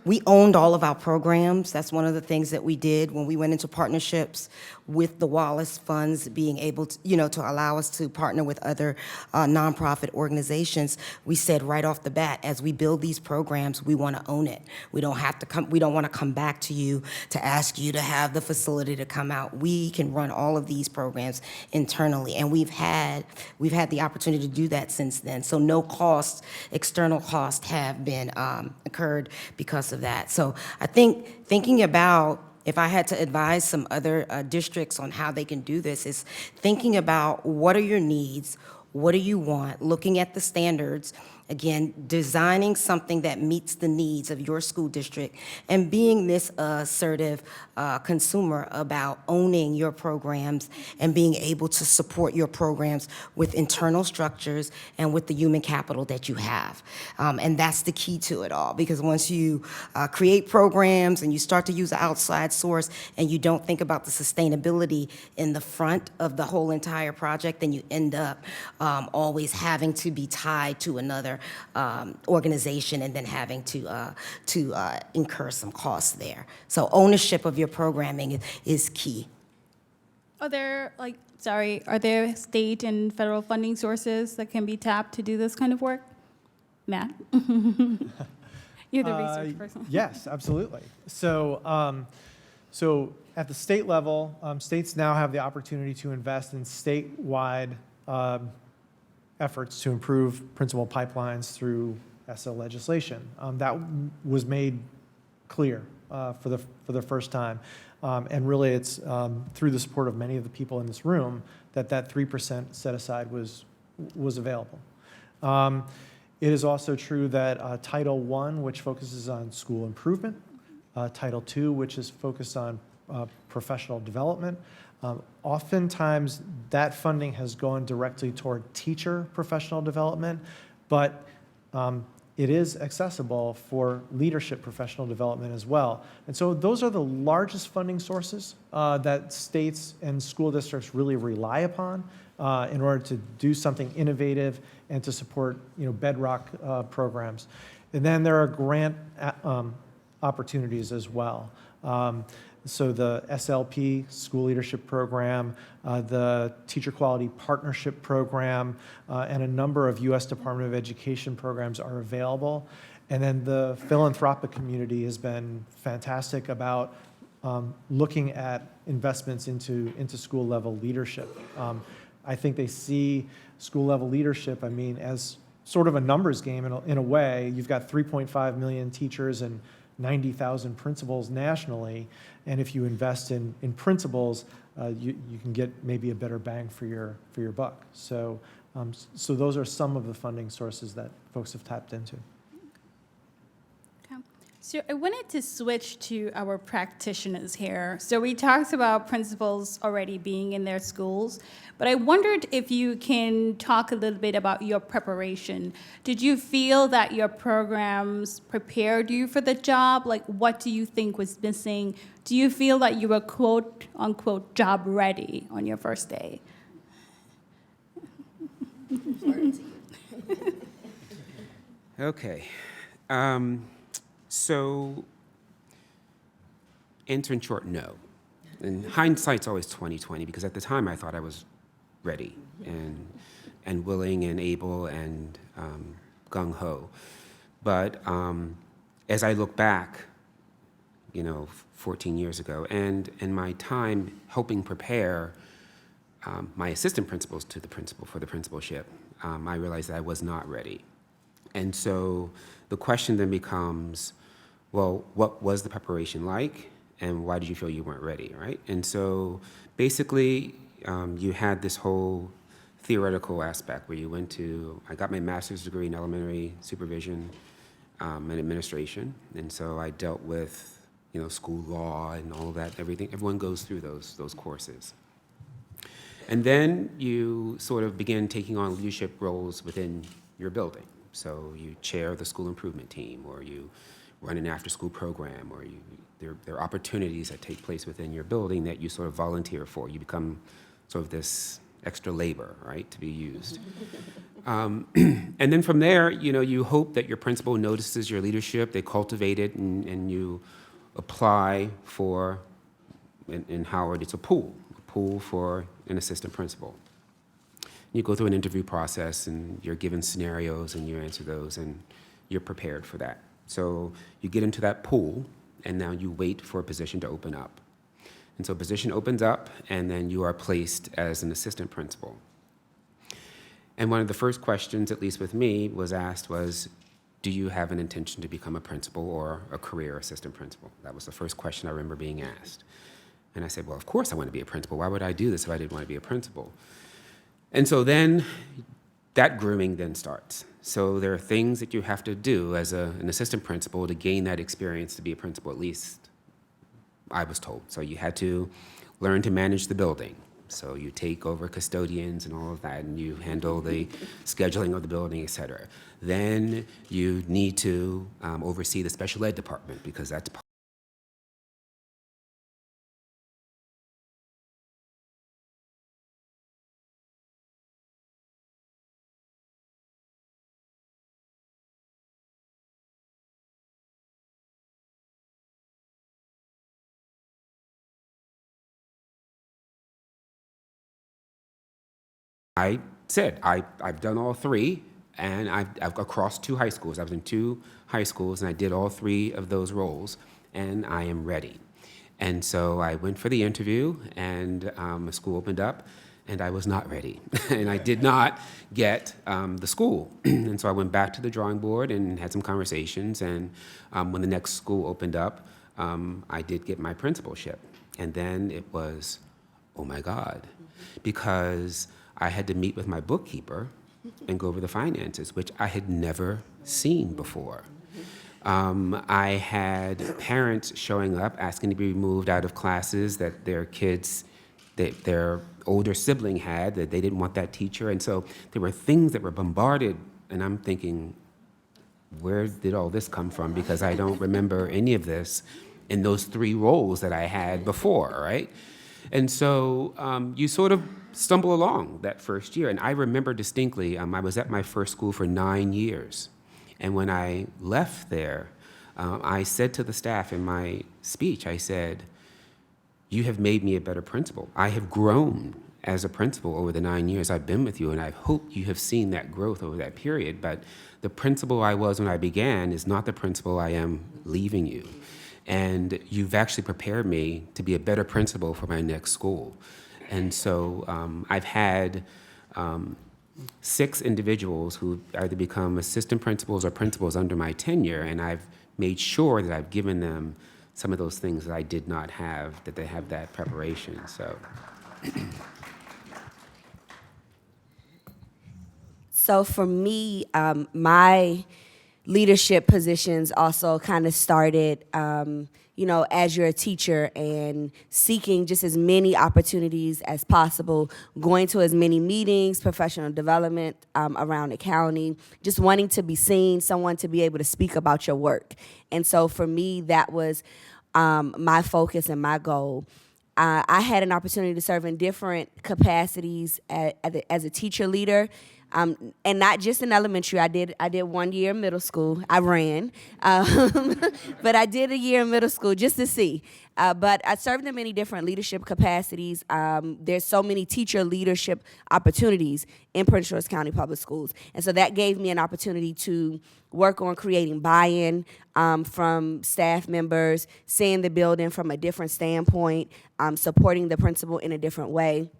we owned all of our programs. That's one of the things that we did when we went into partnerships with the Wallace funds, being able to, to allow us to partner with other nonprofit organizations. We said right off the bat, as we build these programs, we want to own it. We don't have to come. We don't want to come back to you to ask you to have the facility to come out. We can run all of these programs internally, and we've had the opportunity to do that since then. So no costs, external costs, have been incurred because of that. So I think thinking about, if I had to advise some other districts on how they can do this, is thinking about what are your needs, what do you want, looking at the standards, Again, designing something that meets the needs of your school district and being this assertive consumer about owning your programs and being able to support your programs with internal structures and with the human capital that you have. And that's the key to it all, because once you create programs and you start to use an outside source and you don't think about the sustainability in the front of the whole entire project, then you end up always having to be tied to another organization and then having to incur some costs there. So ownership of your programming is key. Are there, are there state and federal funding sources that can be tapped to do this kind of work? Matt? You're the research person. Yes, absolutely. So, so at the state level, states now have the opportunity to invest in statewide efforts to improve principal pipelines through SL legislation. That was made clear for the first time. And really, it's through the support of many of the people in this room that 3% set aside was available. It is also true that Title I, which focuses on school improvement, Title II, which is focused on professional development, oftentimes that funding has gone directly toward teacher professional development, but it is accessible for leadership professional development as well. And so those are the largest funding sources that states and school districts really rely upon in order to do something innovative and to support, bedrock programs. And then there are grant opportunities as well. So the SLP, School Leadership Program, the Teacher Quality Partnership Program, and a number of U.S. Department of Education programs are available. And then the philanthropic community has been fantastic about looking at investments into school level leadership. I think they see school level leadership, as sort of a numbers game in a way. You've got 3.5 million teachers and 90,000 principals nationally, and if you invest in principals, you can get maybe a better bang for your buck. So, so those are some of the funding sources that folks have tapped into. Okay. So I wanted to switch to our practitioners here. So we talked about principals already being in their schools, but I wondered if you can talk a little bit about your preparation. Did you feel that your programs prepared you for the job? What do you think was missing? Do you feel that you were quote unquote job ready on your first day? Okay. So, answer in short, no. And hindsight's always 20/20, because at the time I thought I was ready and willing and able and gung-ho. But as I look back, 14 years ago, and in my time helping prepare my assistant principals to the principal for the principalship, I realized that I was not ready. And so the question then becomes, well, what was the preparation like, and why did you feel you weren't ready, right? And so basically, you had this whole theoretical aspect where I got my master's degree in elementary supervision and administration, and so I dealt with, school law and all of that, everything. Everyone goes through those courses. And then you sort of begin taking on leadership roles within your building. So you chair the school improvement team, or you run an after-school program, or there are opportunities that take place within your building that you sort of volunteer for. You become sort of this extra labor, right, to be used. And then from there, you hope that your principal notices your leadership, they cultivate it, and you apply for, in Howard, it's a pool for an assistant principal. You go through an interview process, and you're given scenarios, and you answer those, and you're prepared for that. So you get into that pool, and now you wait for a position to open up. And so a position opens up, and then you are placed as an assistant principal. And one of the first questions, at least with me, was, do you have an intention to become a principal or a career assistant principal? That was the first question I remember being asked. And I said, well, of course I want to be a principal. Why would I do this if I didn't want to be a principal? And so then that grooming then starts. So there are things that you have to do as an assistant principal to gain that experience to be a principal, at least I was told. So you had to learn to manage the building. So you take over custodians and all of that, and you handle the scheduling of the building, et cetera. Then you need to oversee the special ed department, because that's I said, I've done all three, and I've across two high schools. I was in two high schools, and I did all three of those roles, and I am ready. And so I went for the interview, and a school opened up, and I was not ready. And I did not get the school. And so I went back to the drawing board and had some conversations, and when the next school opened up, I did get my principalship. And then it was, oh my God, because I had to meet with my bookkeeper and go over the finances, which I had never seen before. I had parents showing up asking to be moved out of classes that their kids, that their older sibling had, that they didn't want that teacher. And so there were things that were bombarded, and I'm thinking, where did all this come from? Because I don't remember any of this in those three roles that I had before, right? And so you sort of stumble along that first year. And I remember distinctly, I was at my first school for 9 years. And when I left there, I said to the staff in my speech, I said, you have made me a better principal. I have grown as a principal over the 9 years I've been with you, and I hope you have seen that growth over that period. But the principal I was when I began is not the principal I am leaving you. And you've actually prepared me to be a better principal for my next school. And so I've had 6 individuals who either become assistant principals or principals under my tenure, and I've made sure that I've given them some of those things that I did not have, that they have that preparation. So. So for me, my leadership positions also kind of started, as you're a teacher and seeking just as many opportunities as possible, going to as many meetings, professional development around the county, just wanting to be seen, someone to be able to speak about your work. And so for me, that was my focus and my goal. I had an opportunity to serve in different capacities as a teacher leader. And not just in elementary. I did 1 year in middle school. I ran, but I did a year in middle school just to see. But I served in many different leadership capacities. There's so many teacher leadership opportunities in Prince George County Public Schools, and so that gave me an opportunity to work on creating buy-in from staff members, seeing the building from a different standpoint, supporting the principal in a different way.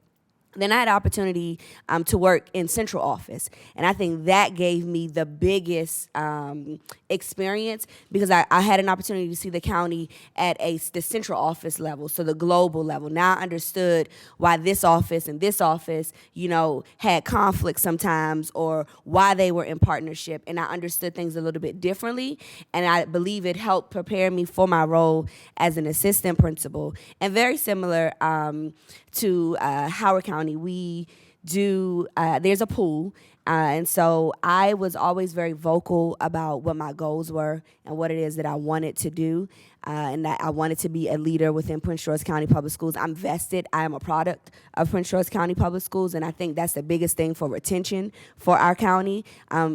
Then I had an opportunity to work in central office, and I think that gave me the biggest experience because I had an opportunity to see the county at the central office level, so the global level. Now I understood why this office and this office, had conflict sometimes, or why they were in partnership, and I understood things a little bit differently, and I believe it helped prepare me for my role as an assistant principal. And very similar to Howard County, we do, there's a pool, and so I was always very vocal about what my goals were and what it is that I wanted to do, and that I wanted to be a leader within Prince George County Public Schools. I'm vested. I am a product of Prince George County Public Schools, and I think that's the biggest thing for retention for our county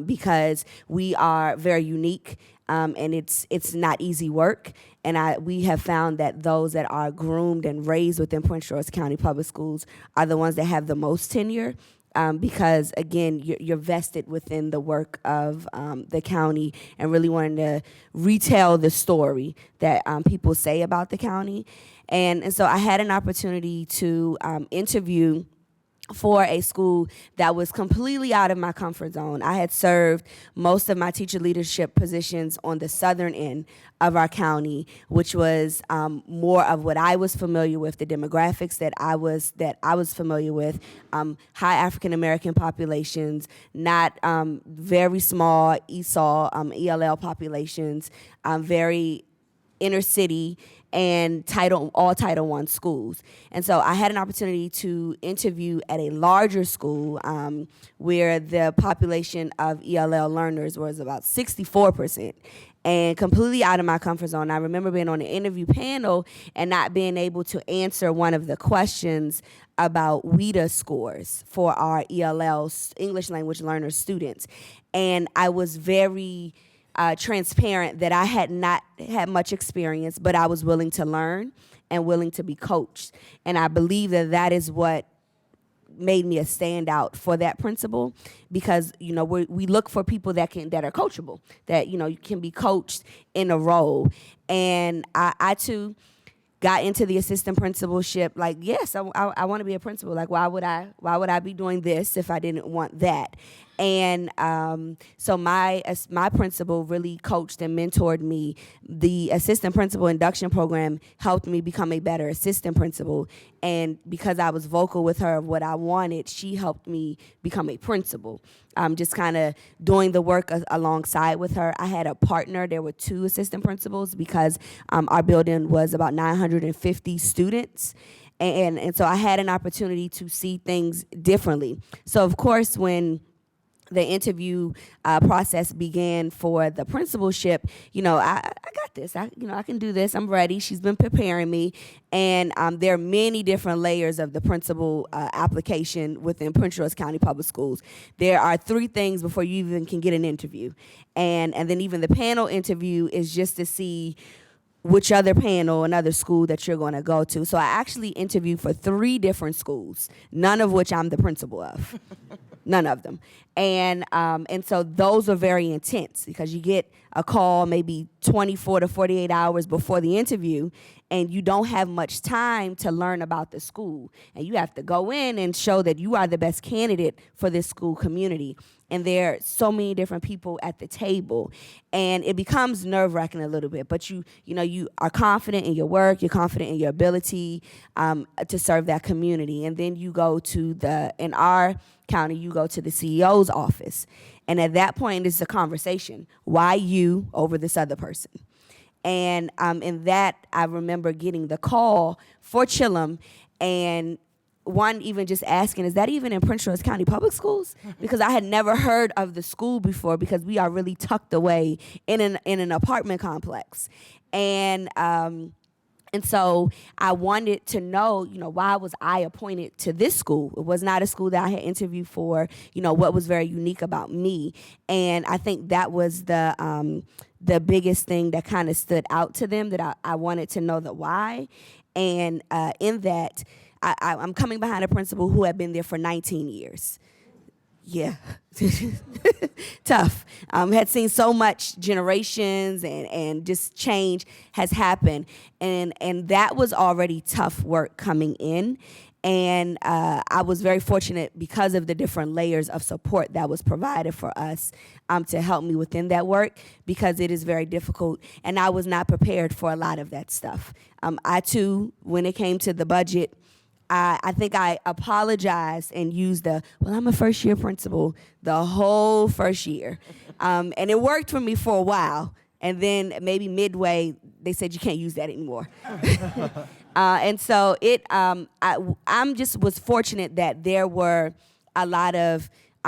because we are very unique. And it's not easy work, and we have found that those that are groomed and raised within Prince George County Public Schools are the ones that have the most tenure because, again, you're vested within the work of the county and really wanting to retell the story that people say about the county. And so I had an opportunity to interview for a school that was completely out of my comfort zone. I had served most of my teacher leadership positions on the southern end of our county, which was more of what I was familiar with, the demographics that I was familiar with, high African American populations, not very small ELL populations, very inner city, and all Title I schools. And so I had an opportunity to interview at a larger school where the population of ELL learners was about 64%, and completely out of my comfort zone. I remember being on an interview panel and not being able to answer one of the questions about WIDA scores for our ELL, English language learner students. And I was very transparent that I had not had much experience, but I was willing to learn and willing to be coached. And I believe that that is what made me a standout for that principal, because we look for people that are coachable, that you can be coached in a role. And I too got into the assistant principalship. Like, yes, I want to be a principal. Like, why would I be doing this if I didn't want that? And so my principal really coached and mentored me. The assistant principal induction program helped me become a better assistant principal. And because I was vocal with her of what I wanted, she helped me become a principal. Just kind of doing the work alongside with her. I had a partner. There were 2 assistant principals because our building was about 950 students. And so I had an opportunity to see things differently. So, of course, when the interview process began for the principalship, I got this. I can do this. I'm ready. She's been preparing me. And there are many different layers of the principal application within Prince George County Public Schools. There are 3 things before you even can get an interview. And then even the panel interview is just to see which other panel, another school that you're going to go to. So I actually interviewed for 3 different schools, none of which I'm the principal of. None of them. And so those are very intense because you get a call maybe 24 to 48 hours before the interview, and you don't have much time to learn about the school. And you have to go in and show that you are the best candidate for this school community. And there are so many different people at the table, and it becomes nerve-wracking a little bit. But you are confident in your work, you're confident in your ability to serve that community. And then you go to in our county, you go to the CEO's office. And at that point, it's a conversation. Why you over this other person? And in that, I remember getting the call for Chillum, and one even just asking, is that even in Prince George County Public Schools? Because I had never heard of the school before, because we are really tucked away in an apartment complex. And so I wanted to know, why was I appointed to this school? It was not a school that I had interviewed for, what was very unique about me. And I think that was the biggest thing that kind of stood out to them, that I wanted to know the why. And in that, I'm coming behind a principal who had been there for 19 years. Yeah, tough. Had seen so much generations and just change has happened. And that was already tough work coming in. And I was very fortunate because of the different layers of support that was provided for us to help me within that work, because it is very difficult. And I was not prepared for a lot of that stuff. I too, when it came to the budget, I think I apologized and used I'm a first-year principal the whole first year. And it worked for me for a while. And then maybe midway, they said, you can't use that anymore. And so I'm just was fortunate that there were a lot of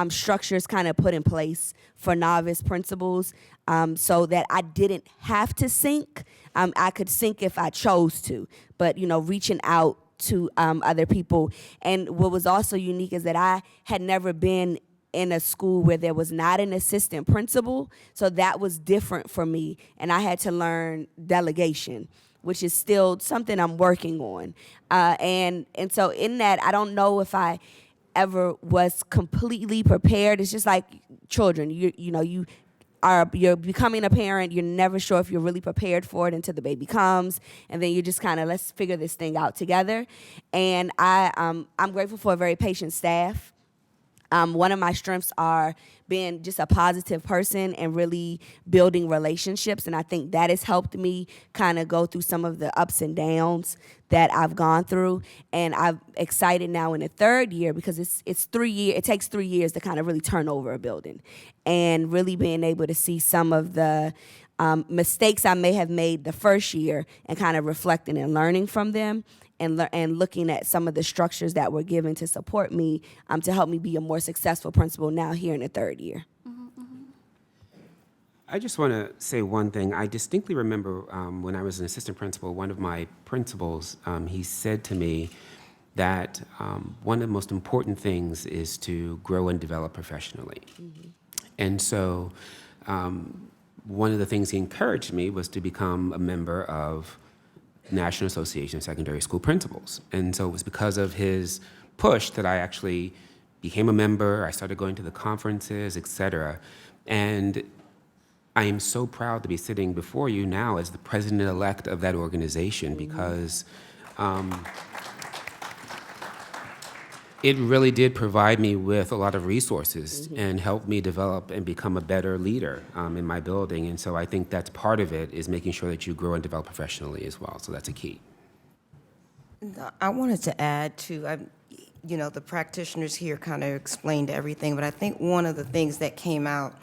structures kind of put in place for novice principals, so that I didn't have to sync. I could sync if I chose to, but, reaching out to other people. And what was also unique is that I had never been in a school where there was not an assistant principal, so that was different for me, and I had to learn delegation, which is still something I'm working on. And so in that, I don't know if I ever was completely prepared. It's just like children. You you're becoming a parent, you're never sure if you're really prepared for it until the baby comes, and then you just kind of, let's figure this thing out together. And I'm grateful for a very patient staff. One of my strengths are being just a positive person and really building relationships, and I think that has helped me kind of go through some of the ups and downs that I've gone through. And I'm excited now in the third year because it's 3 years. It takes 3 years to kind of really turn over a building, and really being able to see some of the mistakes I may have made the first year and kind of reflecting and learning from them. And looking at some of the structures that were given to support me to help me be a more successful principal now here in the third year. I just want to say one thing. I distinctly remember when I was an assistant principal, one of my principals, he said to me that one of the most important things is to grow and develop professionally. And so one of the things he encouraged me was to become a member of National Association of Secondary School Principals. And so it was because of his push that I actually became a member. I started going to the conferences, et cetera. And I am so proud to be sitting before you now as the president-elect of that organization, because it really did provide me with a lot of resources and helped me develop and become a better leader in my building. And so I think that's part of it, is making sure that you grow and develop professionally as well. So that's a key. I wanted to add to, the practitioners here kind of explained everything, but I think one of the things that came out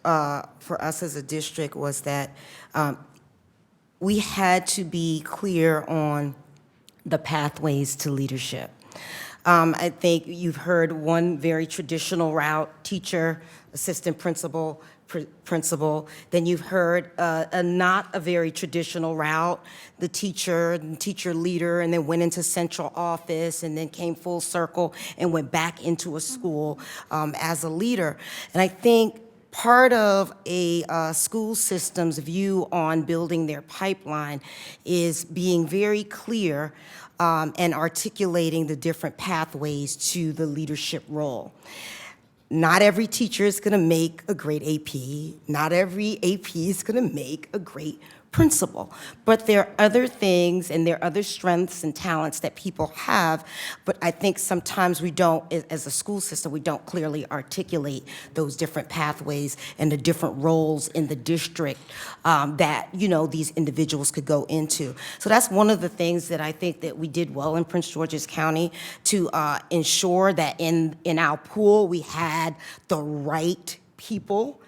for us as a district was that we had to be clear on the pathways to leadership. I think you've heard one very traditional route: teacher, assistant principal, principal. Then you've heard a not a very traditional route: the teacher and teacher leader, and then went into central office, and then came full circle and went back into a school as a leader. And I think part of a school system's view on building their pipeline is being very clear and articulating the different pathways to the leadership role. Not every teacher is going to make a great AP. Not every AP is going to make a great principal. But there are other things and there are other strengths and talents that people have, but I think sometimes we don't, as a school system, we don't clearly articulate those different pathways and the different roles in the district that, these individuals could go into. So that's one of the things that I think that we did well in Prince George's County, to ensure that in our pool we had the right people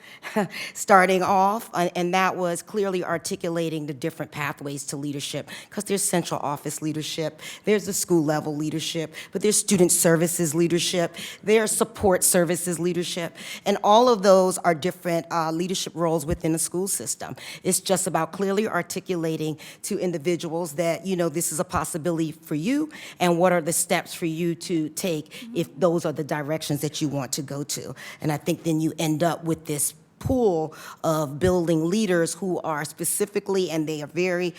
starting off, and that was clearly articulating the different pathways to leadership, because there's central office leadership, there's the school level leadership, but there's student services leadership, there's support services leadership, and all of those are different leadership roles within the school system. It's just about clearly articulating to individuals that, this is a possibility for you, and what are the steps for you to take if those are the directions that you want to go to. And I think then you end up with this pool of building leaders who are specifically, and they are very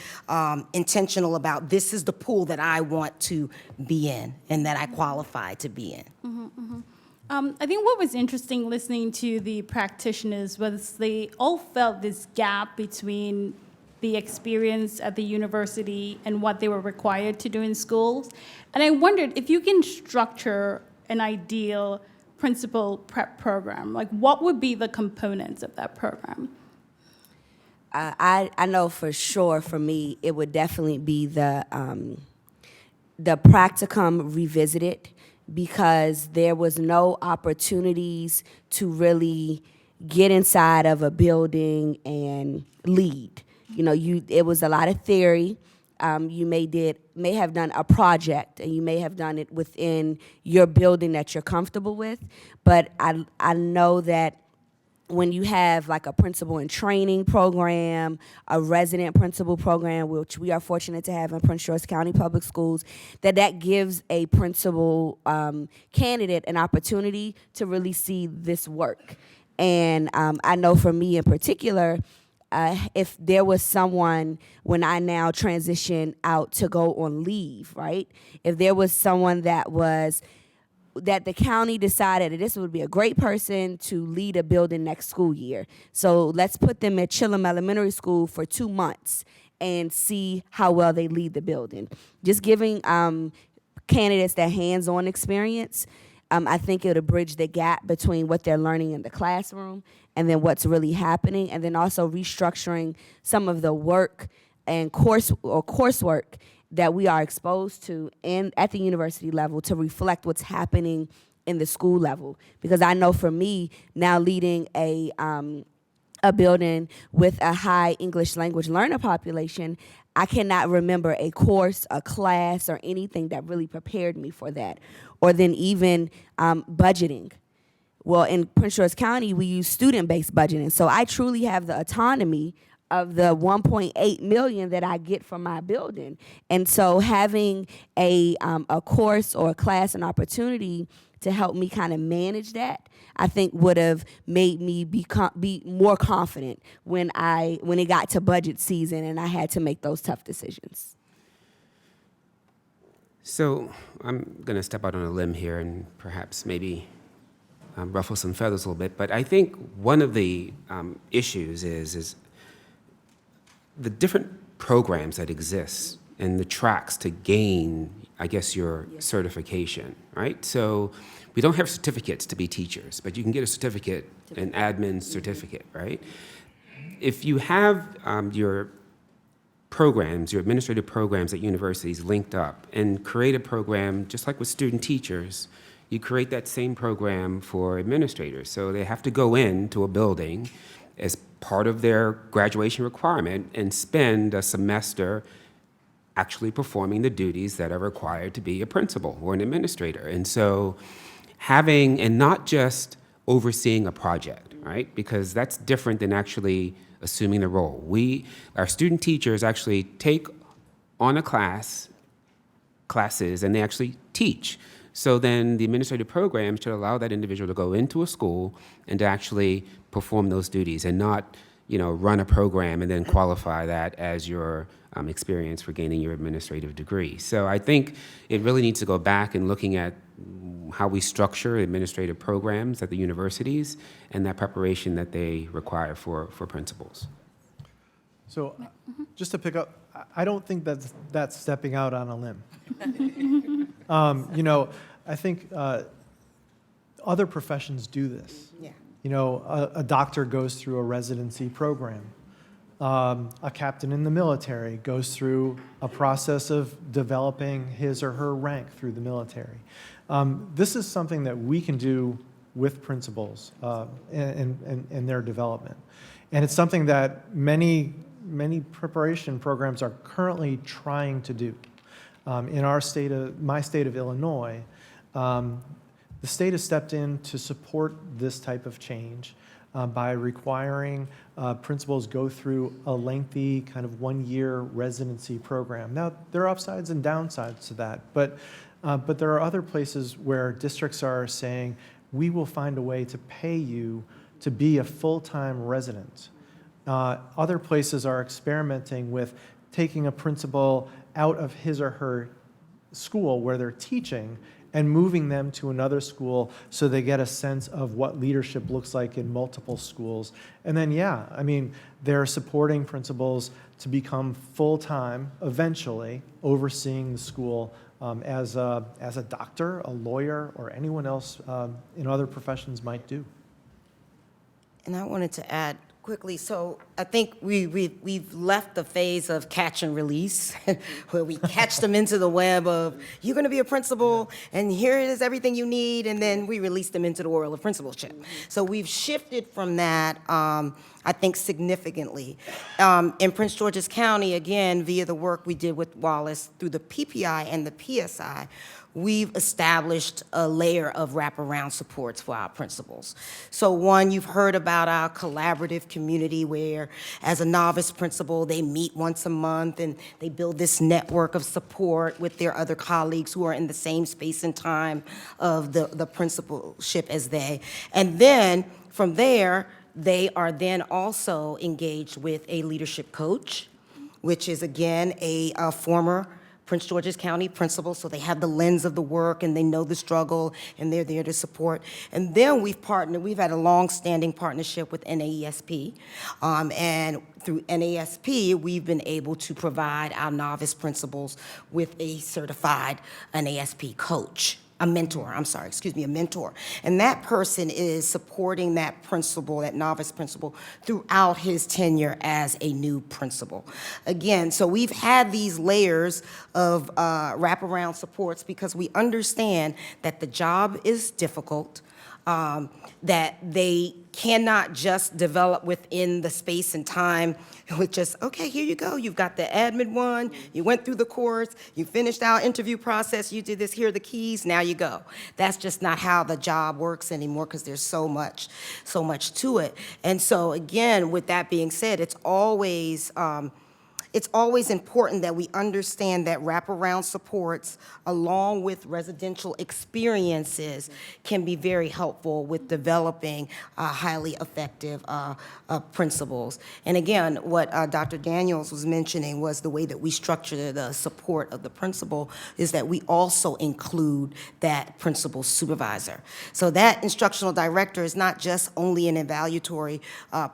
intentional about, this is the pool that I want to be in and that I qualify to be in. I think what was interesting listening to the practitioners was they all felt this gap between the experience at the university and what they were required to do in schools. And I wondered if you can structure an ideal principal prep program, like what would be the components of that program? I know for sure for me, it would definitely be the practicum revisited, because there was no opportunities to really get inside of a building and lead. It was a lot of theory. You may have done a project, and you may have done it within your building that you're comfortable with. But I know that when you have like a principal in training program, a resident principal program, which we are fortunate to have in Prince George County Public Schools, that gives a principal candidate an opportunity to really see this work. And I know for me in particular, if there was someone, when I now transition out to go on leave, right? If there was someone that was that the county decided that this would be a great person to lead a building next school year. So let's put them at Chillum Elementary School for 2 months and see how well they lead the building. Just giving candidates that hands-on experience, I think it'll bridge the gap between what they're learning in the classroom and then what's really happening, and then also restructuring some of the work and coursework that we are exposed to at the university level to reflect what's happening in the school level. Because I know for me, now leading a building with a high English language learner population, I cannot remember a course, a class, or anything that really prepared me for that. Or then even budgeting. Well, in Prince George County, we use student-based budgeting. So I truly have the autonomy of the $1.8 million that I get from my building. And so having a course or a class, an opportunity to help me kind of manage that, I think would have made me be more confident when it got to budget season and I had to make those tough decisions. So I'm going to step out on a limb here and perhaps maybe ruffle some feathers a little bit, but I think one of the issues is the different programs that exist and the tracks to gain, I guess, your certification, right? So we don't have certificates to be teachers, but you can get a certificate, an admin certificate, right? If you have your programs, your administrative programs at universities linked up and create a program, just like with student teachers, you create that same program for administrators. So they have to go into a building as part of their graduation requirement and spend a semester actually performing the duties that are required to be a principal or an administrator. And so having, and not just overseeing a project, right? Because that's different than actually assuming the role. Our student teachers actually take on a classes, and they actually teach. So then the administrative program should allow that individual to go into a school and to actually perform those duties and not, run a program and then qualify that as your experience for gaining your administrative degree. So I think it really needs to go back and looking at how we structure administrative programs at the universities and that preparation that they require for principals. So just to pick up, I don't think that's stepping out on a limb. I think other professions do this. Yeah. A doctor goes through a residency program. A captain in the military goes through a process of developing his or her rank through the military. This is something that we can do with principals and their development. And it's something that many preparation programs are currently trying to do. In my state of Illinois, the state has stepped in to support this type of change by requiring principals go through a lengthy kind of 1-year residency program. Now, there are upsides and downsides to that, but there are other places where districts are saying, we will find a way to pay you to be a full-time resident. Other places are experimenting with taking a principal out of his or her school where they're teaching and moving them to another school so they get a sense of what leadership looks like in multiple schools. And then, they're supporting principals to become full-time, eventually, overseeing the school as a doctor, a lawyer, or anyone else in other professions might do. And I wanted to add quickly, so I think we've left the phase of catch and release, where we catch them into the web of, you're going to be a principal, and here is everything you need, and then we release them into the world of principalship. So we've shifted from that, I think, significantly. In Prince George's County, again, via the work we did with Wallace through the PPI and the PSI, we've established a layer of wraparound supports for our principals. So one, you've heard about our collaborative community where, as a novice principal, they meet once a month and they build this network of support with their other colleagues who are in the same space and time of the principalship as they. And then from there, they are then also engaged with a leadership coach, which is, again, a former Prince George's County principals, so they have the lens of the work and they know the struggle and they're there to support. And then we've had a long-standing partnership with NAESP, and through NASP, we've been able to provide our novice principals with a certified NASP coach. A mentor. And that person is supporting that principal, that novice principal, throughout his tenure as a new principal. Again, so we've had these layers of wraparound supports because we understand that the job is difficult, that they cannot just develop within the space and time with just, okay, here you go, you've got the admin one, you went through the course, you finished our interview process, you did this, here are the keys, now you go. That's just not how the job works anymore because there's so much to it. And so again, with that being said, it's always important that we understand that wraparound supports, along with residential experiences, can be very helpful with developing highly effective principals. And again, what Dr. Daniels was mentioning was the way that we structure the support of the principal is that we also include that principal supervisor. So that instructional director is not just only an evaluatory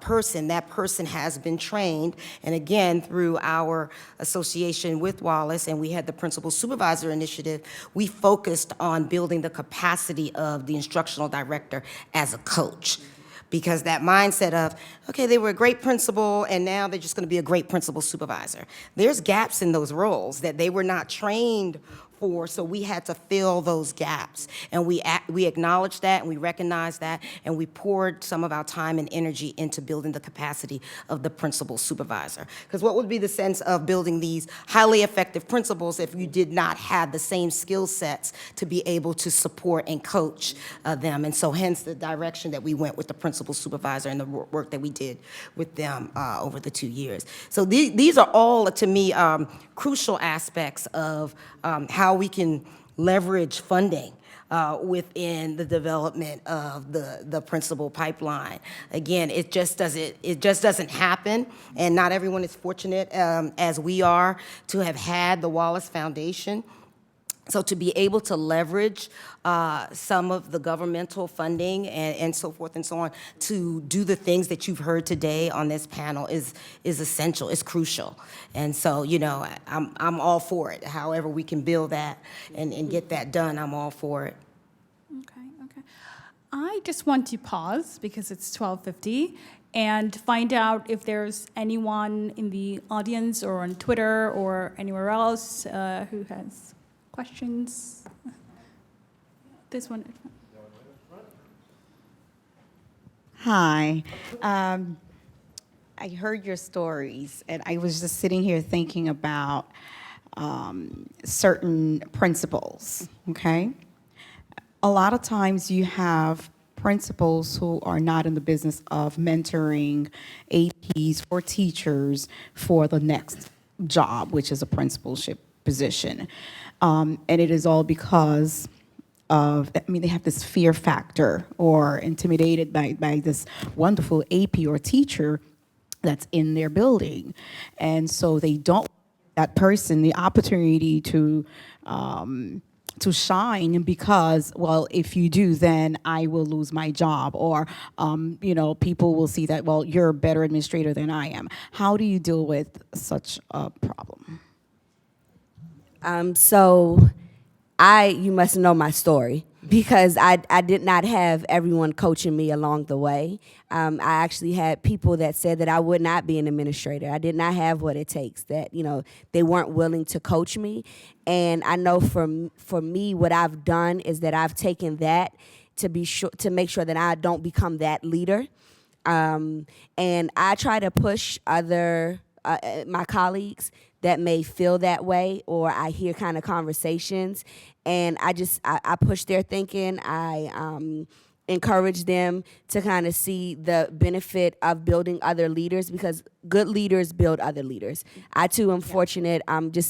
person. That person has been trained, and again, through our association with Wallace, and we had the Principal Supervisor Initiative, we focused on building the capacity of the instructional director as a coach. Because that mindset of, okay, they were a great principal, and now they're just going to be a great principal supervisor. There's gaps in those roles that they were not trained for, so we had to fill those gaps. And we acknowledged that, and we recognized that, and we poured some of our time and energy into building the capacity of the principal supervisor. Because what would be the sense of building these highly effective principals if you did not have the same skill sets to be able to support and coach them? And so hence the direction that we went with the principal supervisor and the work that we did with them over the 2 years. So these are all, to me, crucial aspects of how we can leverage funding within the development of the principal pipeline. Again, it just doesn't happen, and not everyone is fortunate as we are to have had the Wallace Foundation. So to be able to leverage some of the governmental funding and so forth and so on to do the things that you've heard today on this panel is essential, is crucial. And so, you know, I'm all for it. However we can build that and get that done, I'm all for it. Okay. I just want to pause because it's 12:50 and find out if there's anyone in the audience or on Twitter or anywhere else who has questions. This one. Hi. I heard your stories, and I was just sitting here thinking about certain principles, okay? A lot of times you have principals who are not in the business of mentoring APs or teachers for the next job, which is a principalship position. And it is all because of, they have this fear factor or intimidated by this wonderful AP or teacher that's in their building. And so they don't give that person the opportunity to shine because, well, if you do, then I will lose my job, or, people will see that, well, you're a better administrator than I am. How do you deal with such a problem? You must know my story because I did not have everyone coaching me along the way. I actually had people that said that I would not be an administrator. I did not have what it takes, that, they weren't willing to coach me. And I know for me, what I've done is that I've taken that to make sure that I don't become that leader. And I try to push other my colleagues that may feel that way, or I hear kind of conversations, and I push their thinking. I encourage them to kind of see the benefit of building other leaders, because good leaders build other leaders. I too am fortunate.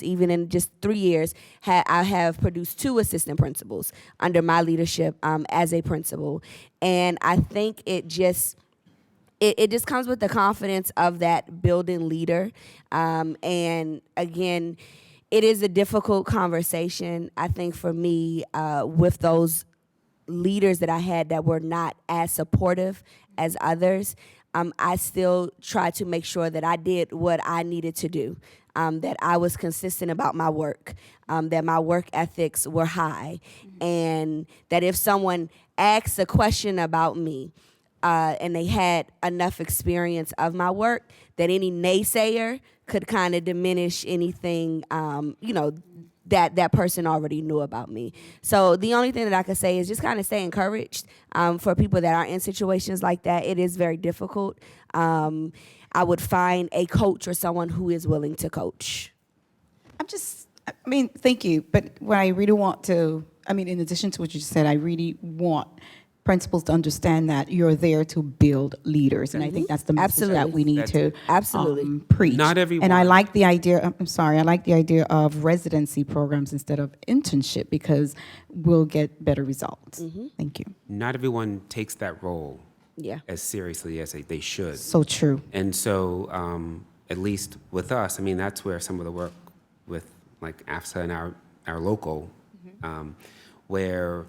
Even in just 3 years, I have produced 2 assistant principals under my leadership as a principal, and I think it just comes with the confidence of that building leader. And again, it is a difficult conversation, I think, for me, with those leaders that I had that were not as supportive as others. I still try to make sure that I did what I needed to do, that I was consistent about my work, that my work ethics were high, and that if someone asked a question about me, and they had enough experience of my work, that any naysayer could kind of diminish anything, that person already knew about me. So the only thing that I could say is just kind of stay encouraged for people that are in situations like that. It is very difficult. I would find a coach or someone who is willing to coach. Thank you. But what I really want to, in addition to what you said, I really want principals to understand that you're there to build leaders. And I think that's the message that we need to Absolutely. preach. Not everyone. And I like the idea, I like the idea of residency programs instead of internship because we'll get better results. Thank you. Not everyone takes that role Yeah. as seriously as they should. So true. And so, at least with us, that's where some of the work with like AFSA and our local, where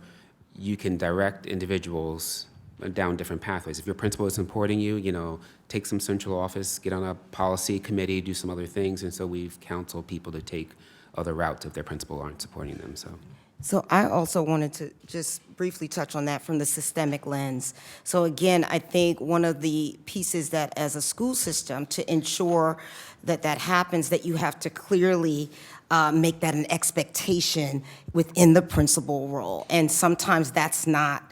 you can direct individuals down different pathways. If your principal is supporting you, take some central office, get on a policy committee, do some other things. And so we've counseled people to take other routes if their principal aren't supporting them. So I also wanted to just briefly touch on that from the systemic lens. So again, I think one of the pieces that as a school system to ensure that that happens, that you have to clearly make that an expectation within the principal role. And sometimes that's not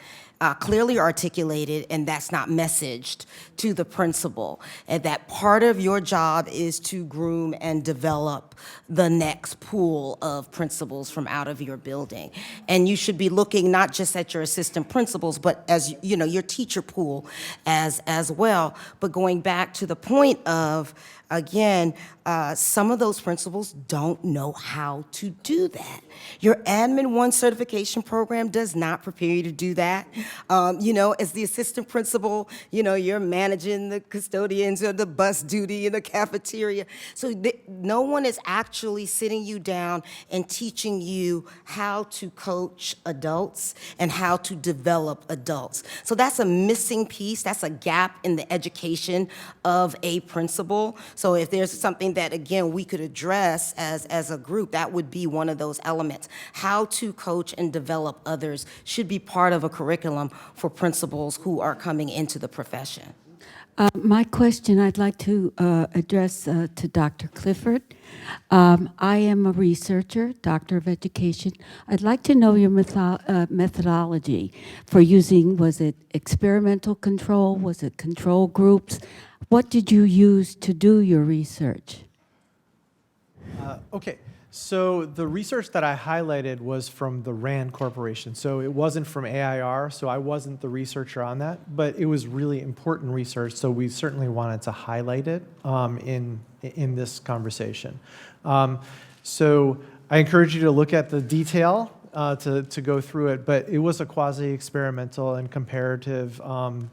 clearly articulated and that's not messaged to the principal. And that part of your job is to groom and develop the next pool of principals from out of your building. And you should be looking not just at your assistant principals, but as your teacher pool as well. But going back to the point of, again, some of those principals don't know how to do that. Your Admin 1 certification program does not prepare you to do that. As the assistant principal, you're managing the custodians or the bus duty in the cafeteria. So no one is actually sitting you down and teaching you how to coach adults and how to develop adults. So that's a missing piece. That's a gap in the education of a principal. So if there's something that, again, we could address as a group, that would be one of those elements. How to coach and develop others should be part of a curriculum for principals who are coming into the profession. My question I'd like to address to Dr. Clifford. I am a researcher, doctor of education. I'd like to know your methodology for using, was it experimental control? Was it control groups? What did you use to do your research? Okay, so the research that I highlighted was from the RAND Corporation. So it wasn't from AIR, so I wasn't the researcher on that, but it was really important research, so we certainly wanted to highlight it in this conversation. So I encourage you to look at the detail to go through it, but it was a quasi-experimental and comparative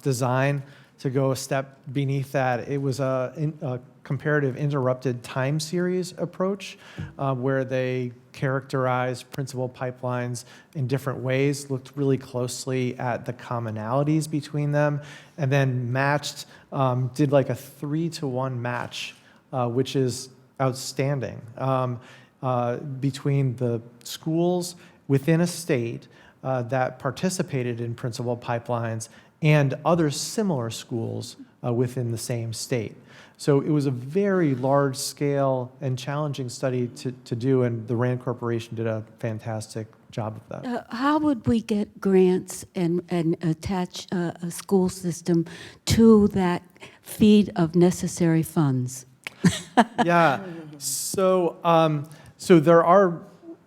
design. To go a step beneath that, it was a comparative interrupted time series approach where they characterized principal pipelines in different ways, looked really closely at the commonalities between them, and then matched, did like a 3-to-1 match, which is outstanding, between the schools within a state that participated in principal pipelines and other similar schools within the same state. So it was a very large-scale and challenging study to do, and the RAND Corporation did a fantastic job of that. How would we get grants and attach a school system to that feed of necessary funds? Yeah, so there are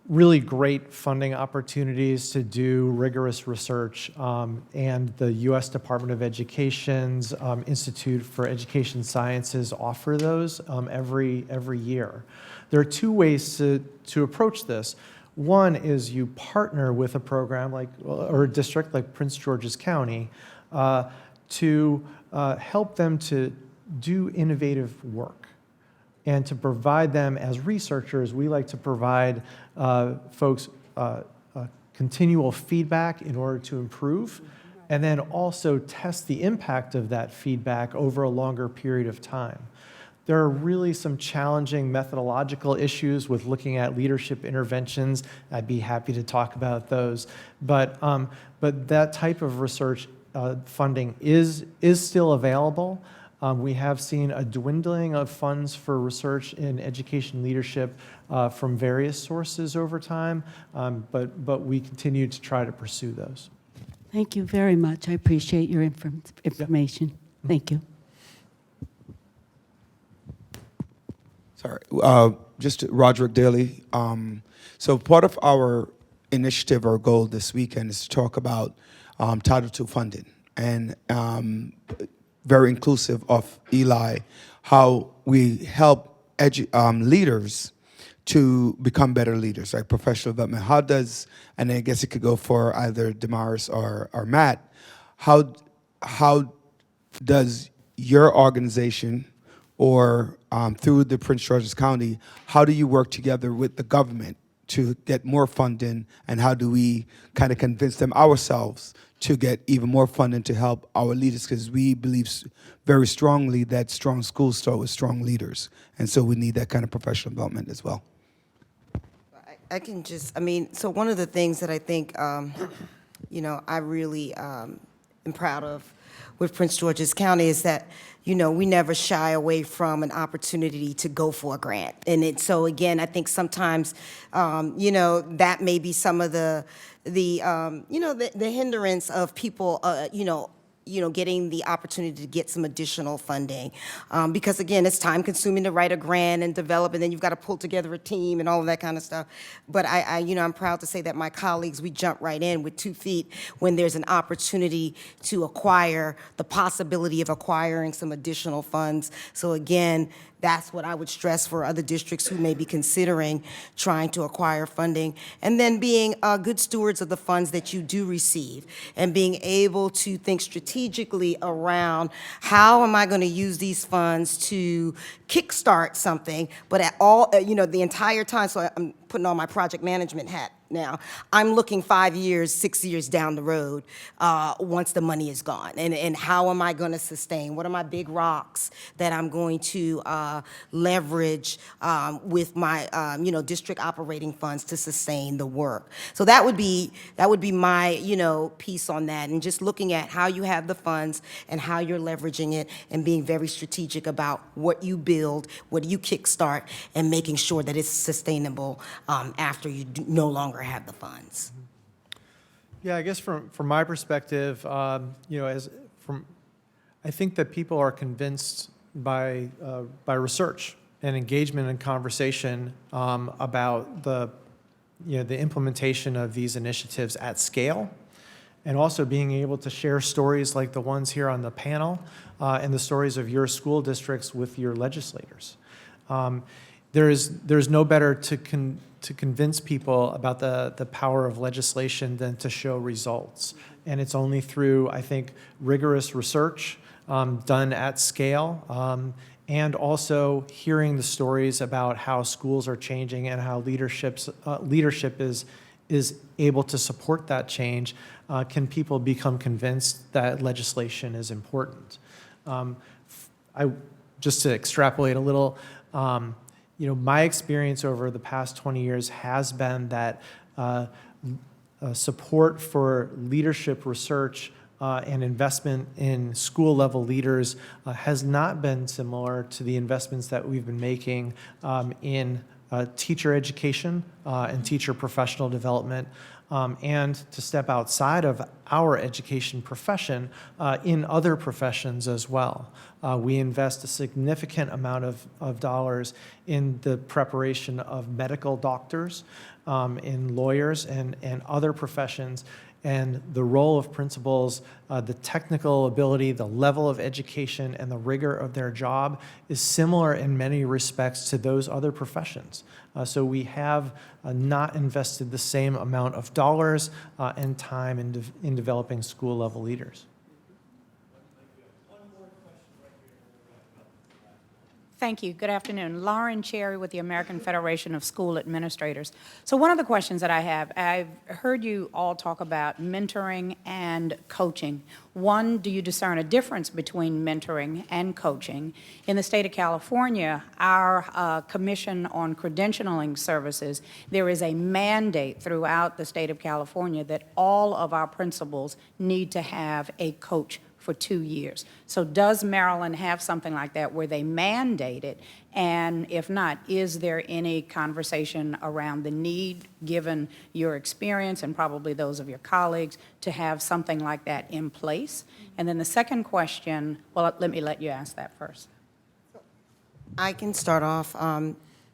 really great funding opportunities to do rigorous research, and the U.S. Department of Education's Institute for Education Sciences offer those every year. There are two ways to approach this. One is you partner with a program or a district like Prince George's County to help them to do innovative work. And to provide them as researchers, we like to provide folks continual feedback in order to improve, and then also test the impact of that feedback over a longer period of time. There are really some challenging methodological issues with looking at leadership interventions. I'd be happy to talk about those. But that type of research funding is still available. We have seen a dwindling of funds for research in education leadership from various sources over time, but we continue to try to pursue those. Thank you very much. I appreciate your information. Thank you. Sorry, just Roderick Daly. So part of our initiative or goal this weekend is to talk about Title II funding and very inclusive of Eli, how we help leaders to become better leaders, like professional development. How does, and I guess it could go for either Damaris or Matt, how does your organization or through the Prince George's County, how do you work together with the government to get more funding, and how do we kind of convince them ourselves to get even more funding to help our leaders? Because we believe very strongly that strong schools start with strong leaders, and so we need that kind of professional development as well. I can just, so one of the things that I think, I really am proud of with Prince George's County is that, we never shy away from an opportunity to go for a grant. And so again, I think sometimes, that may be some of the hindrance of people, getting the opportunity to get some additional funding. Because again, it's time consuming to write a grant and develop, and then you've got to pull together a team and all of that kind of stuff. But I'm proud to say that my colleagues, we jump right in with 2 feet when there's an opportunity to acquire, the possibility of acquiring some additional funds. So again, that's what I would stress for other districts who may be considering trying to acquire funding. And then being good stewards of the funds that you do receive, and being able to think strategically around how am I going to use these funds to kickstart something, but at all, the entire time, so I'm putting on my project management hat now, I'm looking 5 years, 6 years down the road once the money is gone. And how am I going to sustain? What are my big rocks that I'm going to leverage with my, district operating funds to sustain the work? So that would be my, piece on that. And just looking at how you have the funds and how you're leveraging it, and being very strategic about what you build, what you kickstart, and making sure that it's sustainable after you no longer have the funds. Yeah, I guess from my perspective, I think that people are convinced by research and engagement and conversation about the implementation of these initiatives at scale, and also being able to share stories like the ones here on the panel and the stories of your school districts with your legislators. There's no better to convince people about the power of legislation than to show results. And it's only through, I think, rigorous research done at scale, and also hearing the stories about how schools are changing and how leadership is able to support that change, can people become convinced that legislation is important. Just to extrapolate a little, my experience over the past 20 years has been that support for leadership research and investment in school-level leaders has not been similar to the investments that we've been making in teacher education and teacher professional development, and to step outside of our education profession in other professions as well. We invest a significant amount of dollars in the preparation of medical doctors, in lawyers, and other professions. And the role of principals, the technical ability, the level of education, and the rigor of their job is similar in many respects to those other professions. So we have not invested the same amount of dollars and time in developing school-level leaders. Thank you. Good afternoon. Lauren Cherry with the American Federation of School Administrators. So one of the questions that I have, I've heard you all talk about mentoring and coaching. One, do you discern a difference between mentoring and coaching? In the state of California, our Commission on Credentialing Services, there is a mandate throughout the state of California that all of our principals need to have a coach for 2 years. So does Maryland have something like that where they mandate it? And if not, is there any conversation around the need, given your experience and probably those of your colleagues, to have something like that in place? And then the second question, well, let me let you ask that first. I can start off.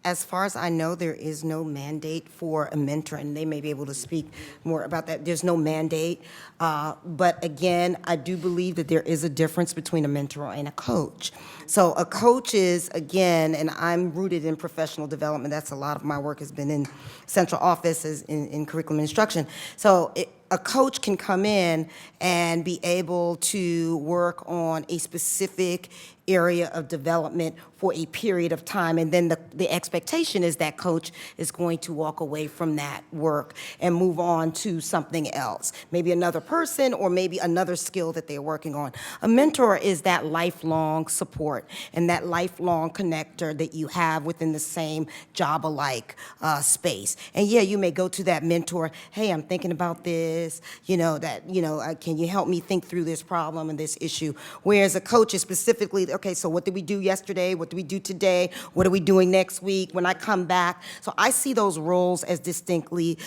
As far as I know, there is no mandate for a mentor, and they may be able to speak more about that. There's no mandate. But again, I do believe that there is a difference between a mentor and a coach. So a coach is, again, and I'm rooted in professional development. That's a lot of my work has been in central offices in curriculum instruction. So a coach can come in and be able to work on a specific area of development for a period of time, and then the expectation is that coach is going to walk away from that work and move on to something else, maybe another person or maybe another skill that they're working on. A mentor is that lifelong support and that lifelong connector that you have within the same job-alike space. And yeah, you may go to that mentor, hey, I'm thinking about this, can you help me think through this problem and this issue? Whereas a coach is specifically, okay, so what did we do yesterday? What do we do today? What are we doing next week when I come back? So I see those roles as distinctly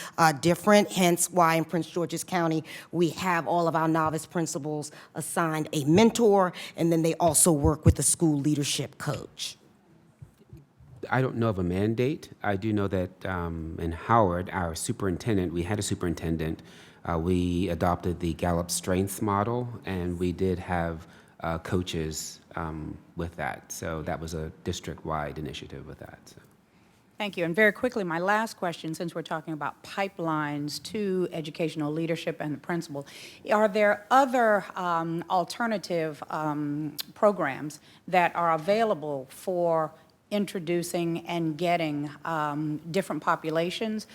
different, hence why in Prince George's County, we have all of our novice principals assigned a mentor, and then they also work with a school leadership coach. I don't know of a mandate. I do know that in Howard, our superintendent, we had a superintendent. We adopted the Gallup Strengths model, and we did have coaches with that. So that was a district-wide initiative with that. So. Thank you. And very quickly, my last question, since we're talking about pipelines to educational leadership and the principal, are there other alternative programs that are available for introducing and getting different populations,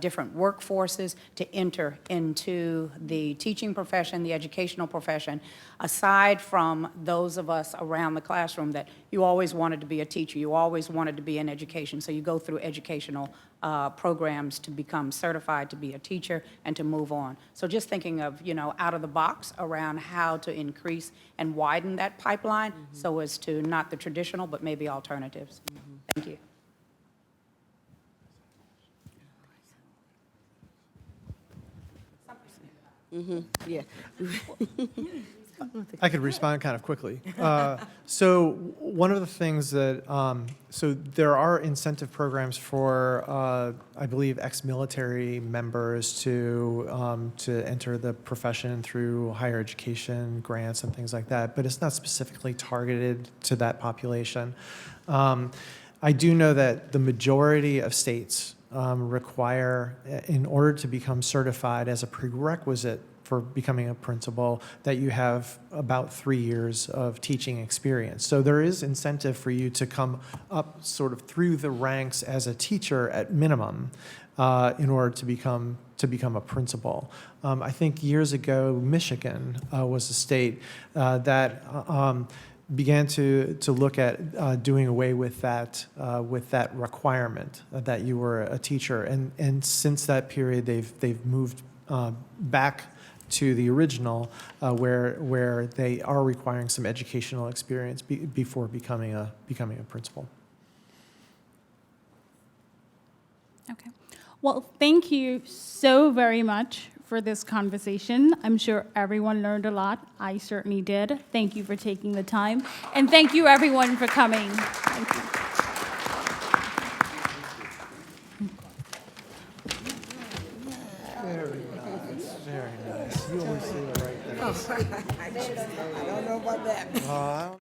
different workforces to enter into the teaching profession, the educational profession, aside from those of us around the classroom that you always wanted to be a teacher, you always wanted to be in education, so you go through educational programs to become certified to be a teacher and to move on. So just thinking of, out of the box around how to increase and widen that pipeline so as to not the traditional, but maybe alternatives. Thank you. Yeah. I could respond kind of quickly. So one of the things that, so there are incentive programs for, I believe, ex-military members to enter the profession through higher education grants and things like that, but it's not specifically targeted to that population. I do know that the majority of states require, in order to become certified as a prerequisite for becoming a principal, that you have about 3 years of teaching experience. So there is incentive for you to come up sort of through the ranks as a teacher at minimum in order to become a principal. I think years ago, Michigan was a state that began to look at doing away with that requirement that you were a teacher, and since that period they've moved back to the original where they are requiring some educational experience before becoming a principal. Okay. Well, thank you so very much for this conversation. I'm sure everyone learned a lot. I certainly did. Thank you for taking the time. And thank you, everyone, for coming. Thank you. Very nice, very nice. You always say the right things. I don't know about that.